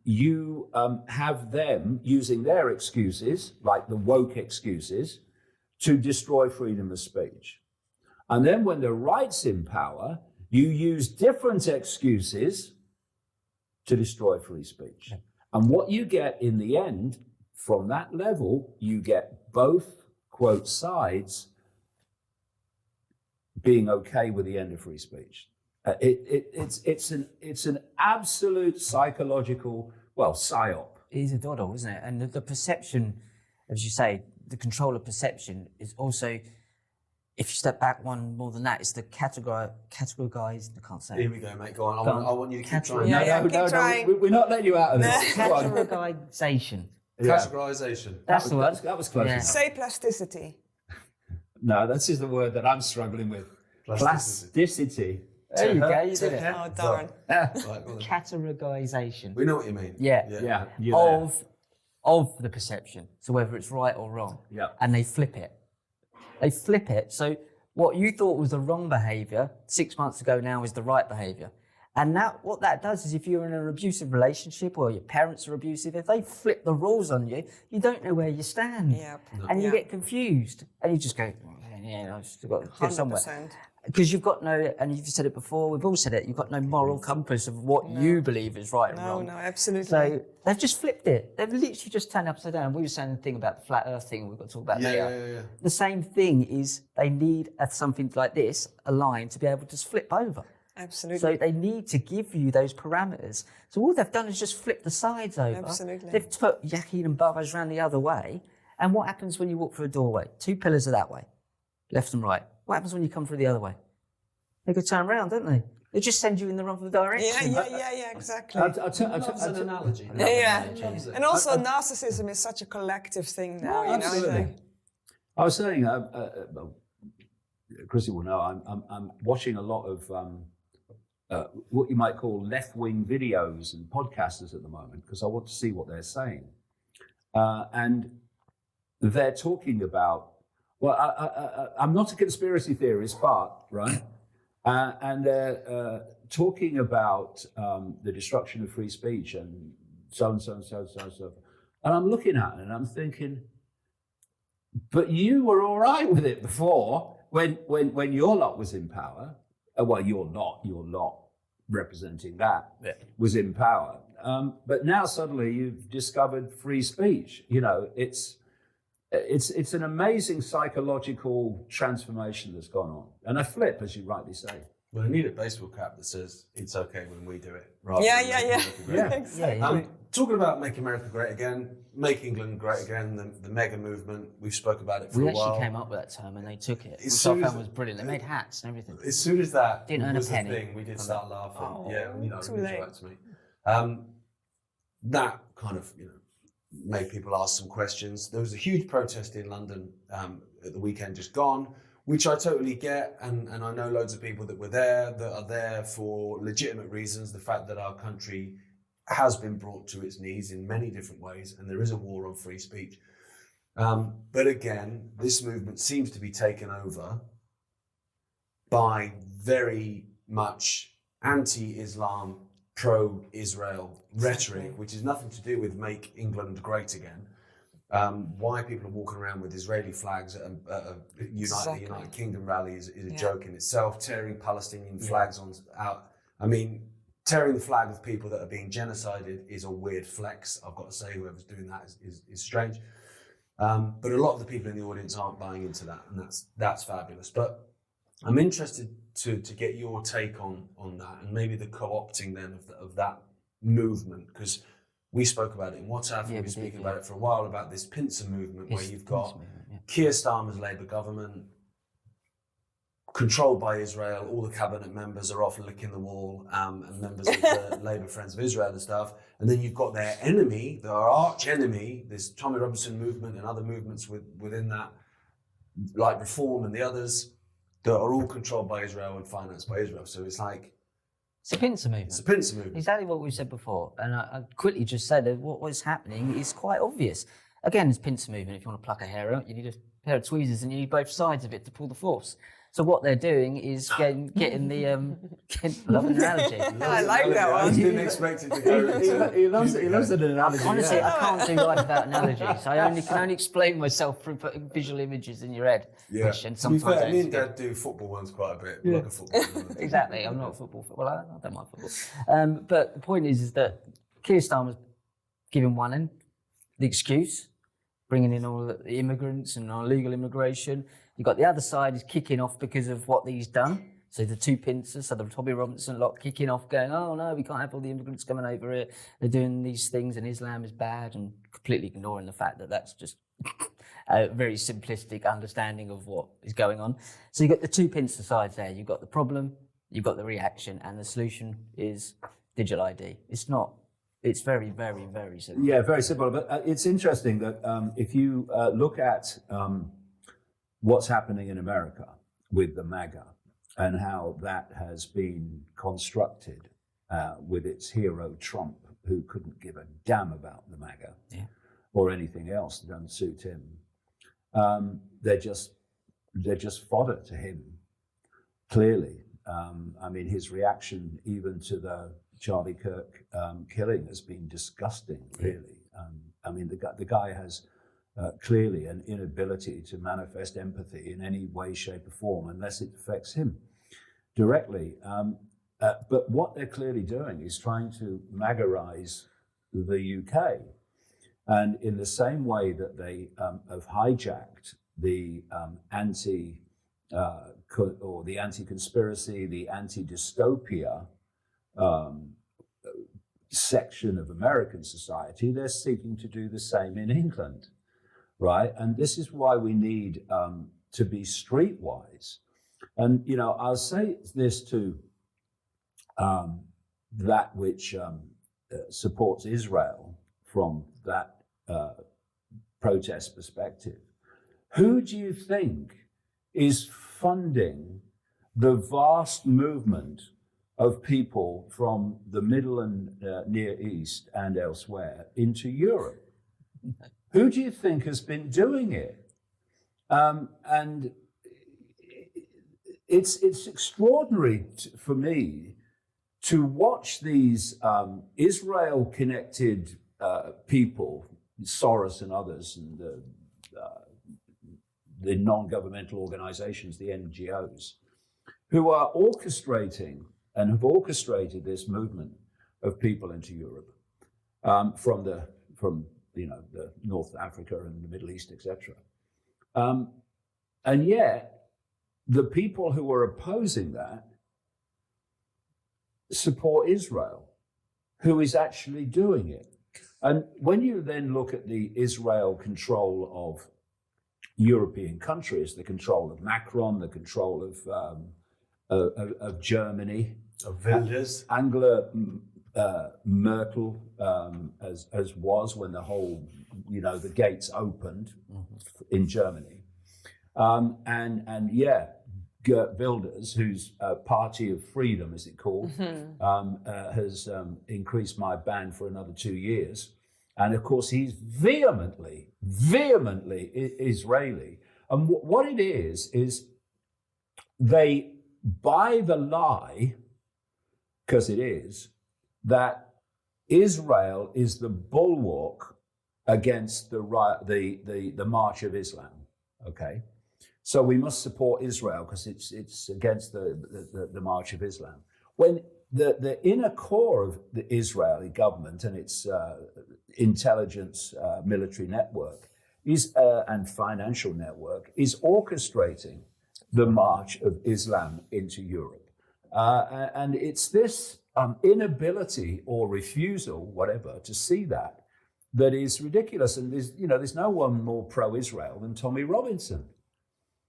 you have them using their excuses, like the woke excuses, to destroy freedom of speech. And then when the right's in power, you use different excuses to destroy free speech. Yeah. And what you get in the end, from that level, you get both, quote, sides being okay with the end of free speech. It's an absolute psychological, psyop. It is a doddle, isn't it? And the perception, as you say, the control of perception is also, if you step back one more than that, it's the categorized. I can't say. Here we go, mate. Go on. I want you to keep trying. Keep trying. We're not letting you out of this. Categorization. Categorization. That's the word. That was close enough. Say plasticity. No, this is the word that I'm struggling with. Plasticity. There you go. You did it. Oh, darn. Categorization. We know what you mean. Yeah. Of the perception. So whether it's right or wrong. Yeah. And they flip it. So what you thought was the wrong behaviour 6 months ago now is the right behaviour. And now what that does is, if you're in an abusive relationship or your parents are abusive, if they flip the rules on you, you don't know where you stand. Yep. And you get confused. And you just go, I've just got to go somewhere. Because you've got no, and you've said it before, we've all said it, you've got no moral compass of what you believe is right and wrong. No, absolutely. So they've just flipped it. They've literally just turned upside down. We were saying the thing about the flat earth thing we've got to talk about later. Yeah. The same thing is they need something like this, a line, to be able to flip over. Absolutely. So they need to give you those parameters. So all they've done is just flip the sides over. Absolutely. They've put Yakin and Barbas around the other way. And what happens when you walk through a doorway? 2 pillars are that way, left and right. What happens when you come through the other way? They go turn around, don't they? They just send you in the wrong direction. Yeah, exactly. Loves an analogy. Yeah. Loves it. And also, narcissism is such a collective thing now. No, absolutely. I was saying, Chrissy will know, I'm watching a lot of what you might call left-wing videos and podcasters at the moment because I want to see what they're saying. And they're talking about, I'm not a conspiracy theorist, but, right? And they're talking about the destruction of free speech and so and so and so and so and so. And I'm looking at it and I'm thinking, but you were all right with it before when your lot was in power. Well, your lot representing that was in power. But now suddenly you've discovered free speech. You know, it's an amazing psychological transformation that's gone on. And a flip, as you rightly say. Well, I need a baseball cap that says it's okay when we do it. Rather Yeah. Exactly. Talking about Make America Great Again, Make England Great Again, the mega movement, we've spoke about it for We a while. actually came up with that term and they took it, which I soon as- found was brilliant. They made hats and everything. As soon as that Didn't earn a was the penny. thing, we did start laughing. Oh, It too means late. right to me. That kind of, made people ask some questions. There was a huge protest in London at the weekend just gone, which I totally get, and I know loads of people that were there that are there for legitimate reasons. The fact that our country has been brought to its knees in many different ways, and there is a war on free speech. But again, this movement seems to be taken over by very much anti-Islam, pro-Israel rhetoric, which is nothing to do with Make England Great Again. Why people are walking around with Israeli flags at a United Kingdom rally is a joke in itself. Tearing Palestinian flags out. I mean, tearing the flag of people that are being genocided is a weird flex. I've got to say, whoever's doing that is strange. But a lot of the people in the audience aren't buying into that, and that's fabulous. But I'm interested to get your take on that, and maybe the co-opting then of that movement, because we spoke about it in WhatsApp, and we've been speaking about it for a while, about this pincer movement where you've got Keir Starmer's Labour government controlled by Israel. All the cabinet members are off licking the wall, and members of the Labour Friends of Israel and stuff. And then you've got their enemy, their arch enemy, this Tommy Robinson movement and other movements within that, like Reform and the others, that are all controlled by Israel and financed by Israel. So it's like... It's a pincer movement. It's a pincer movement. Exactly what we said before. And I quickly just said that what was happening is quite obvious. Again, it's pincer movement. If you want to pluck a hair out, you need a pair of tweezers and you need both sides of it to pull the force. So what they're doing is getting the love analogy. I like that I one. didn't expect it to go into... He loves an analogy. Honestly, I can't do life without analogies. I can only explain myself through putting visual images in your head. Yeah. Which, and To be sometimes fair, me it's and good. Dad do football ones quite a bit. We're like a football one. Exactly. I'm not a football. Well, I don't mind football. But the point is that Keir Starmer's giving one end the excuse, bringing in all the immigrants and illegal immigration. You've got the other side is kicking off because of what he's done. So the two pincers, so the Tommy Robinson lot kicking off, going, oh no, we can't have all the immigrants coming over here. They're doing these things and Islam is bad, and completely ignoring the fact that that's just a very simplistic understanding of what is going on. So you've got the two pincer sides there. You've got the problem, you've got the reaction, and the solution is digital ID. It's very, very, very simple. Yeah, very simple. But it's interesting that if you look at what's happening in America with the MAGA and how that has been constructed with its hero Trump, who couldn't give a damn about the MAGA or anything else that doesn't suit him. They're just fodder to him, clearly. I mean, his reaction even to the Charlie Kirk killing has been disgusting, really. I mean, the guy has clearly an inability to manifest empathy in any way, shape, or form unless it affects him directly. But what they're clearly doing is trying to MAGArize the UK. And in the same way that they have hijacked the anti-conspiracy, the anti-dystopia section of American society, they're seeking to do the same in England, right? And this is why we need to be streetwise. And, I'll say this to that which supports Israel from that protest perspective, who do you think is funding the vast movement of people from the Middle and Near East and elsewhere into Europe? Who do you think has been doing it? And it's extraordinary for me to watch these Israel-connected people, Soros and others, and the non-governmental organizations, the NGOs, who are orchestrating and have orchestrated this movement of people into Europe from the North Africa and the Middle East, etc. And yet, the people who are opposing that support Israel, who is actually doing it. And when you then look at the Israel control of European countries, the control of Macron, the control of Germany, Of Wilders. Angela Merkel, as was when the whole, the gates opened in Germany, and Geert Wilders, whose Party of Freedom, as it called, has increased my ban for another 2 years. And of course, he's vehemently Israeli. And what it is they buy the lie, because it is, that Israel is the bulwark against the march of Islam. Okay, so we must support Israel because it's against the march of Islam. When the inner core of the Israeli government and its intelligence military network and financial network is orchestrating the march of Islam into Europe. And it's this inability or refusal, whatever, to see that is ridiculous. And there's no one more pro-Israel than Tommy Robinson.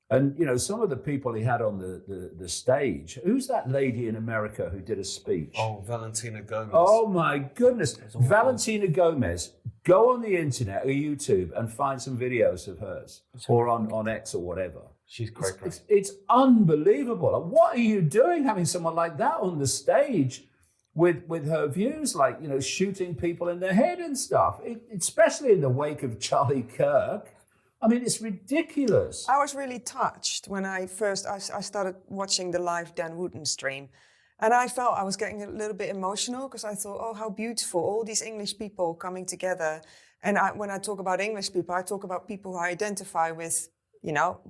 And, some of the people he had on the stage, who's that lady in America who did a speech? Oh, Valentina Gomez. Oh, my goodness. Valentina Gomez, go on the internet or YouTube and find some videos of hers, or on X or whatever. She's crazy. It's unbelievable. And what are you doing having someone like that on the stage with her views, like, shooting people in the head and stuff, especially in the wake of Charlie Kirk? I mean, it's ridiculous. I was really touched when I started watching the live Dan Wooten stream. And I felt I was getting a little bit emotional because I thought, oh, how beautiful, all these English people coming together. And when I talk about English people, I talk about people who identify with,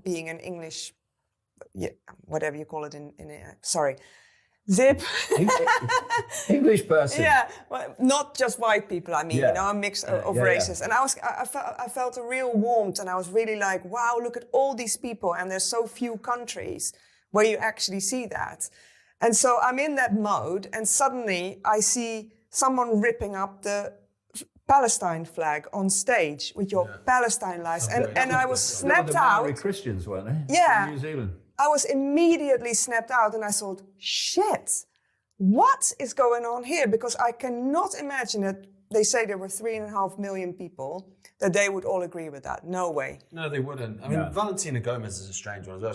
being an English, whatever you call it Zip. English person. Yeah, well, not just white people. I mean, a mix of races. And I felt a real warmth, and I was really like, wow, look at all these people, and there's so few countries where you actually see that. And so I'm in that mode, and suddenly I see someone ripping up the Palestine flag on stage with your Palestine lights, and I was snapped out. Maori Christians, weren't they? Yeah. In New Zealand. I was immediately snapped out, and I thought, shit, what is going on here? Because I cannot imagine that they say there were 3.5 million people, that they would all agree with that. No way. No, they wouldn't. I mean, Valentina Gomez is a strange one as well.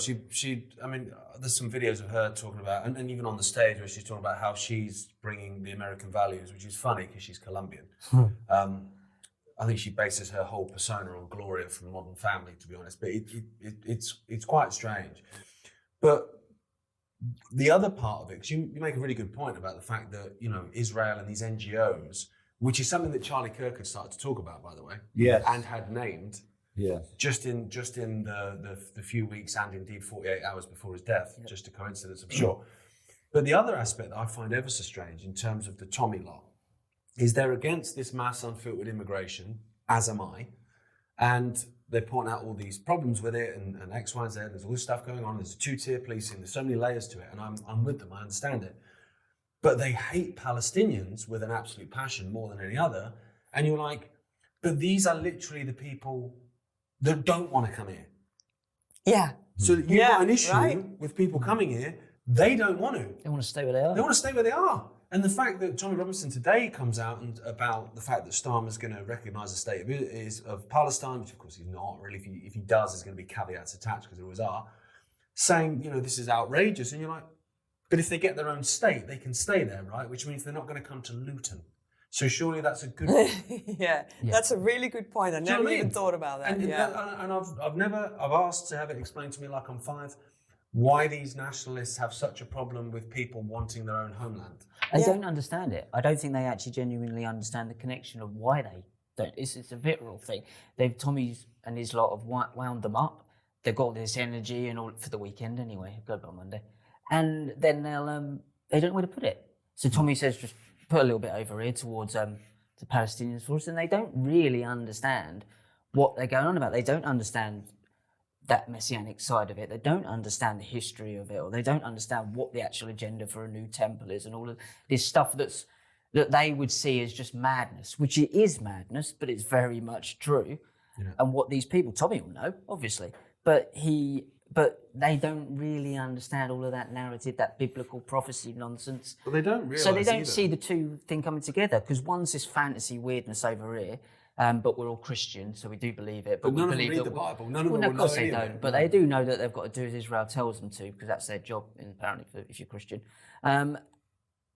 There's some videos of her talking about, and even on the stage where she's talking about how she's bringing the American values, which is funny because she's Colombian. I think she bases her whole persona on Gloria from Modern Family, to be honest. But it's quite strange. But the other part of it, because you make a really good point about the fact that, Israel and these NGOs, which is something that Charlie Kirk had started to talk about, by the way, and had named, just in the few weeks and indeed 48 hours before his death, just a coincidence, I'm sure. But the other aspect that I find ever so strange in terms of the Tommy lot is they're against this mass unfiltered immigration, as am I, and they point out all these problems with it and X, Y, and Z. There's all this stuff going on. There's a two-tier policing. There's so many layers to it, and I'm with them. I understand it. But they hate Palestinians with an absolute passion more than any other. And you're like, but these are literally the people that don't want to come here. Yeah. So you've got an issue with people coming here they don't want to. They want to stay where they are. They want to stay where they are. And the fact that Tommy Robinson today comes out and about the fact that Starmer's going to recognise the state of Palestine, which of course he's not really. If he does, there's going to be caveats attached because there always are. Saying, this is outrageous, and you're like, but if they get their own state, they can stay there, right? Which means they're not going to come to Luton. So surely that's a good thing. yeah, that's a really good point. I never even thought about that. And I've asked to have it explained to me like I'm 5, why these nationalists have such a problem with people wanting their own homeland. They don't understand it. I don't think they actually genuinely understand the connection of why they don't. It's a visceral thing. Tommy's and his lot have wound them up. They've got this energy and all for the weekend anyway. Go on Monday, and then they don't know where to put it. So Tommy says just put a little bit over here towards the Palestinians for us, and they don't really understand what they're going on about. They don't understand that messianic side of it. They don't understand the history of it, or they don't understand what the actual agenda for a new temple is, and all of this stuff that they would see as just madness, which it is madness, but it's very much true. Yeah. And what these people, Tommy will know, obviously, but they don't really understand all of that narrative, that biblical prophecy nonsense. Well, they don't realise. So they don't see the two things coming together, because one's this fantasy weirdness over here, but we're all Christian, so we do believe it. But we none believe of them read the Bible. None of them will of course know they anyway. don't, but they do know that they've got to do as Israel tells them to, because that's their job, apparently, if you're Christian.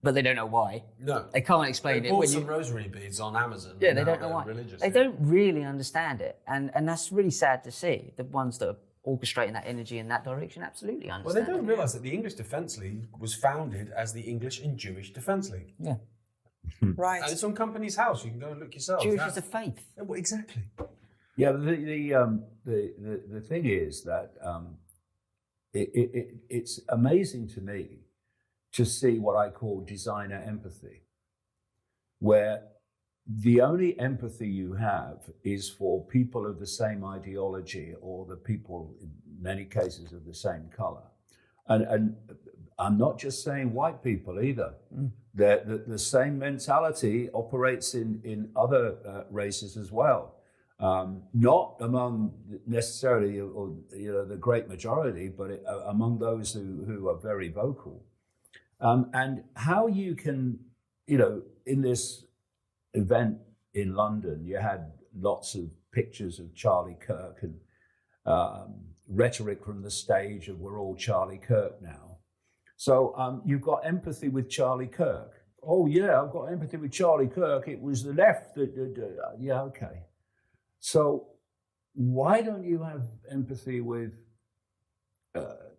But they don't know why. No. They can't explain they it. bought some rosary beads on Amazon. Yeah, they don't know why. Religious. They don't really understand it. And that's really sad to see. The ones that are orchestrating that energy in that direction absolutely understand. Well, they don't realise that the English Defence League was founded as the English and Jewish Defence League. Yeah. Right. And it's on Company's House. You can go and look yourselves. Jewish is a faith. Yeah, well, exactly. Yeah, but the thing is that it's amazing to me to see what I call designer empathy, where the only empathy you have is for people of the same ideology, or the people, in many cases, of the same color. And I'm not just saying white people either. The same mentality operates in other races as well. Not among necessarily the great majority, but among those who are very vocal. And how you can, in this event in London, you had lots of pictures of Charlie Kirk and rhetoric from the stage of we're all Charlie Kirk now. So you've got empathy with Charlie Kirk. Oh yeah, I've got empathy with Charlie Kirk. It was the left that yeah, okay. So why don't you have empathy with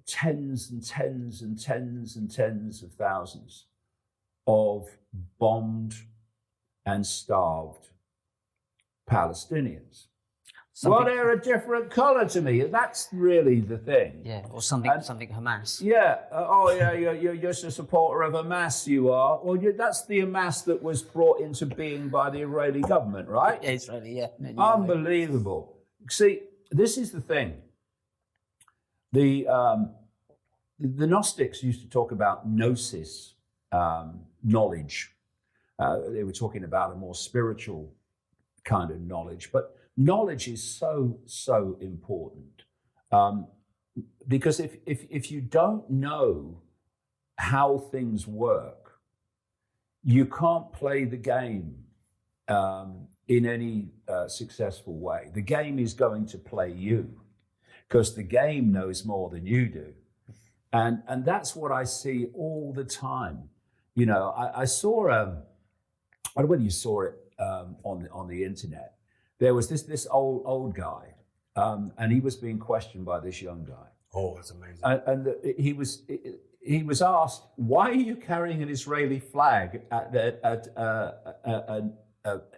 tens and tens and tens and tens of thousands of bombed and starved Palestinians? They're a different colour to me. That's really the thing. Yeah, or something Hamas. Yeah. You're just a supporter of Hamas, you are. Well, that's the Hamas that was brought into being by the Israeli government, right? Israeli, yeah. Unbelievable. See, this is the thing. The Gnostics used to talk about gnosis, knowledge. They were talking about a more spiritual kind of knowledge, but knowledge is so important, because if you don't know how things work, you can't play the game in any successful way. The game is going to play you, because the game knows more than you do, and that's what I see all the time. I saw I don't know whether you saw it on the internet. There was this old guy, and he was being questioned by this young guy. Oh, that's amazing. And he was asked, "Why are you carrying an Israeli flag at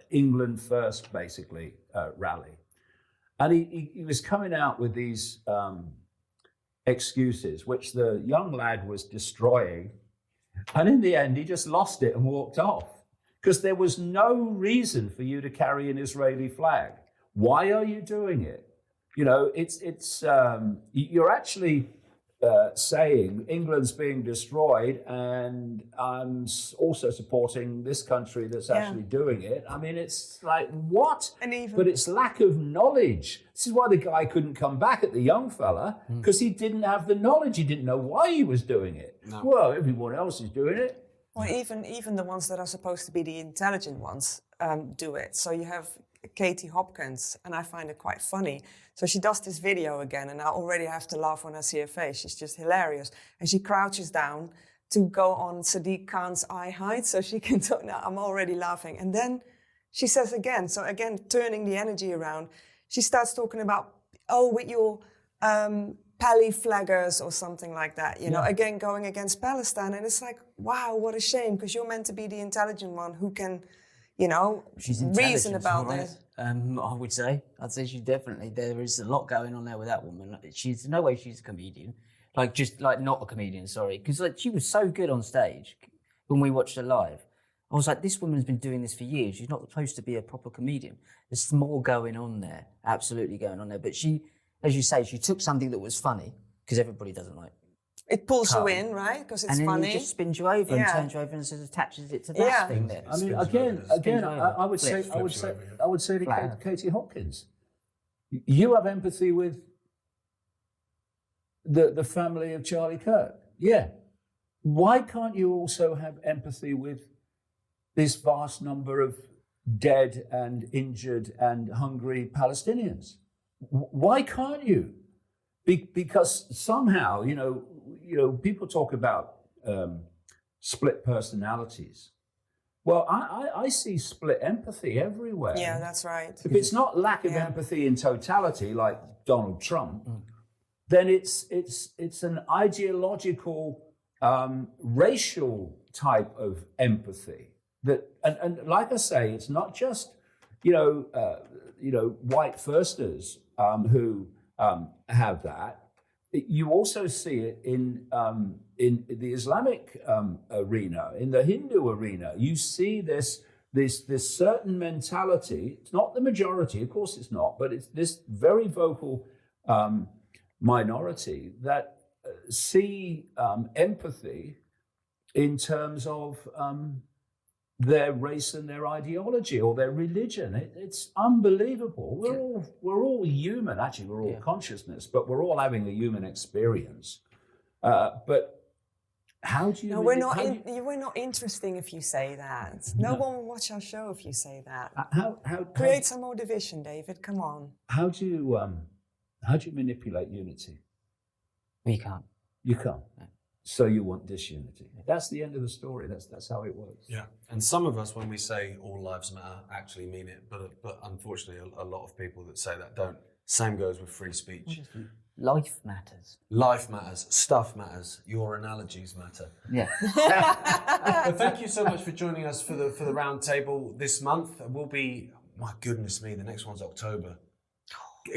England First, basically, rally?" And he was coming out with these excuses, which the young lad was destroying. And in the end, he just lost it and walked off. Because there was no reason for you to carry an Israeli flag. Why are you doing it? You're actually saying England's being destroyed, and I'm also supporting this country that's actually doing it. I mean, it's like, what? But it's lack of knowledge. This is why the guy couldn't come back at the young fella, because he didn't have the knowledge. He didn't know why he was doing it. No. Well, everyone else is doing it. Well, even the ones that are supposed to be the intelligent ones do it. So you have Katie Hopkins, and I find it quite funny. So she does this video again, and I already have to laugh when I see her face. She's just hilarious. And she crouches down to go on Sadiq Khan's eye height so she can talk. Now, I'm already laughing. And then she says again, so again, turning the energy around, she starts talking about, with your Pali flaggers or something like that, you know, again, going against Palestine. And it's like, wow, what a shame, because you're meant to be the intelligent one who can, you know, reason about this. I'd say she's definitely, there is a lot going on there with that woman. She's no way she's a comedian, not a comedian, sorry, because she was so good on stage when we watched her live. I was like, this woman's been doing this for years. She's not supposed to be a proper comedian. There's more going on there, absolutely going on there. But she, as you say, she took something that was funny, because everybody doesn't like. It pulls you in, right? Because it's funny. And then it just spins you over and turns you over and attaches it to that thing there. I mean, again, I would say to Katie Hopkins, you have empathy with the family of Charlie Kirk. Yeah. Why can't you also have empathy with this vast number of dead and injured and hungry Palestinians? Why can't you? Because somehow, you know, people talk about split personalities. Well, I see split empathy everywhere. Yeah, that's right. If it's not lack of empathy in totality, like Donald Trump, then it's an ideological, racial type of empathy. That and like I say, it's not just white firsters who have that. You also see it in the Islamic arena, in the Hindu arena. You see this certain mentality. It's not the majority, of course it's not, but it's this very vocal minority that see empathy in terms of their race and their ideology or their religion. It's unbelievable. We're all human. Actually, we're all consciousness, but we're all having a human experience. But how do you? No, we're not interesting if you say that. No one will watch our show if you say that. Create some more division, David. Come on. How do you manipulate unity? We can't. You can't. No. So you want disunity. That's the end of the story. That's how it works. Yeah. And some of us, when we say all lives matter, actually mean it. But unfortunately, a lot of people that say that don't. Same goes with free speech. Life matters. Life matters. Stuff matters. Your analogies matter. Yeah. But thank you so much for joining us for the round table this month. We'll be, my goodness me, the next one's October.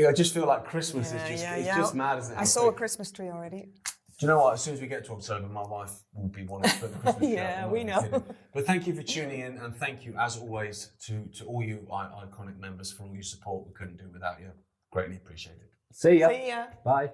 I just feel like Christmas is just mad, isn't it? I saw a Christmas tree already. Do you know what? As soon as we get to October, my wife will be wanting to put the Christmas tree out. We know. But thank you for tuning in, and thank you, as always, to all you Ickonic members for all your support. We couldn't do it without you. Greatly appreciated. See ya. See ya. Bye.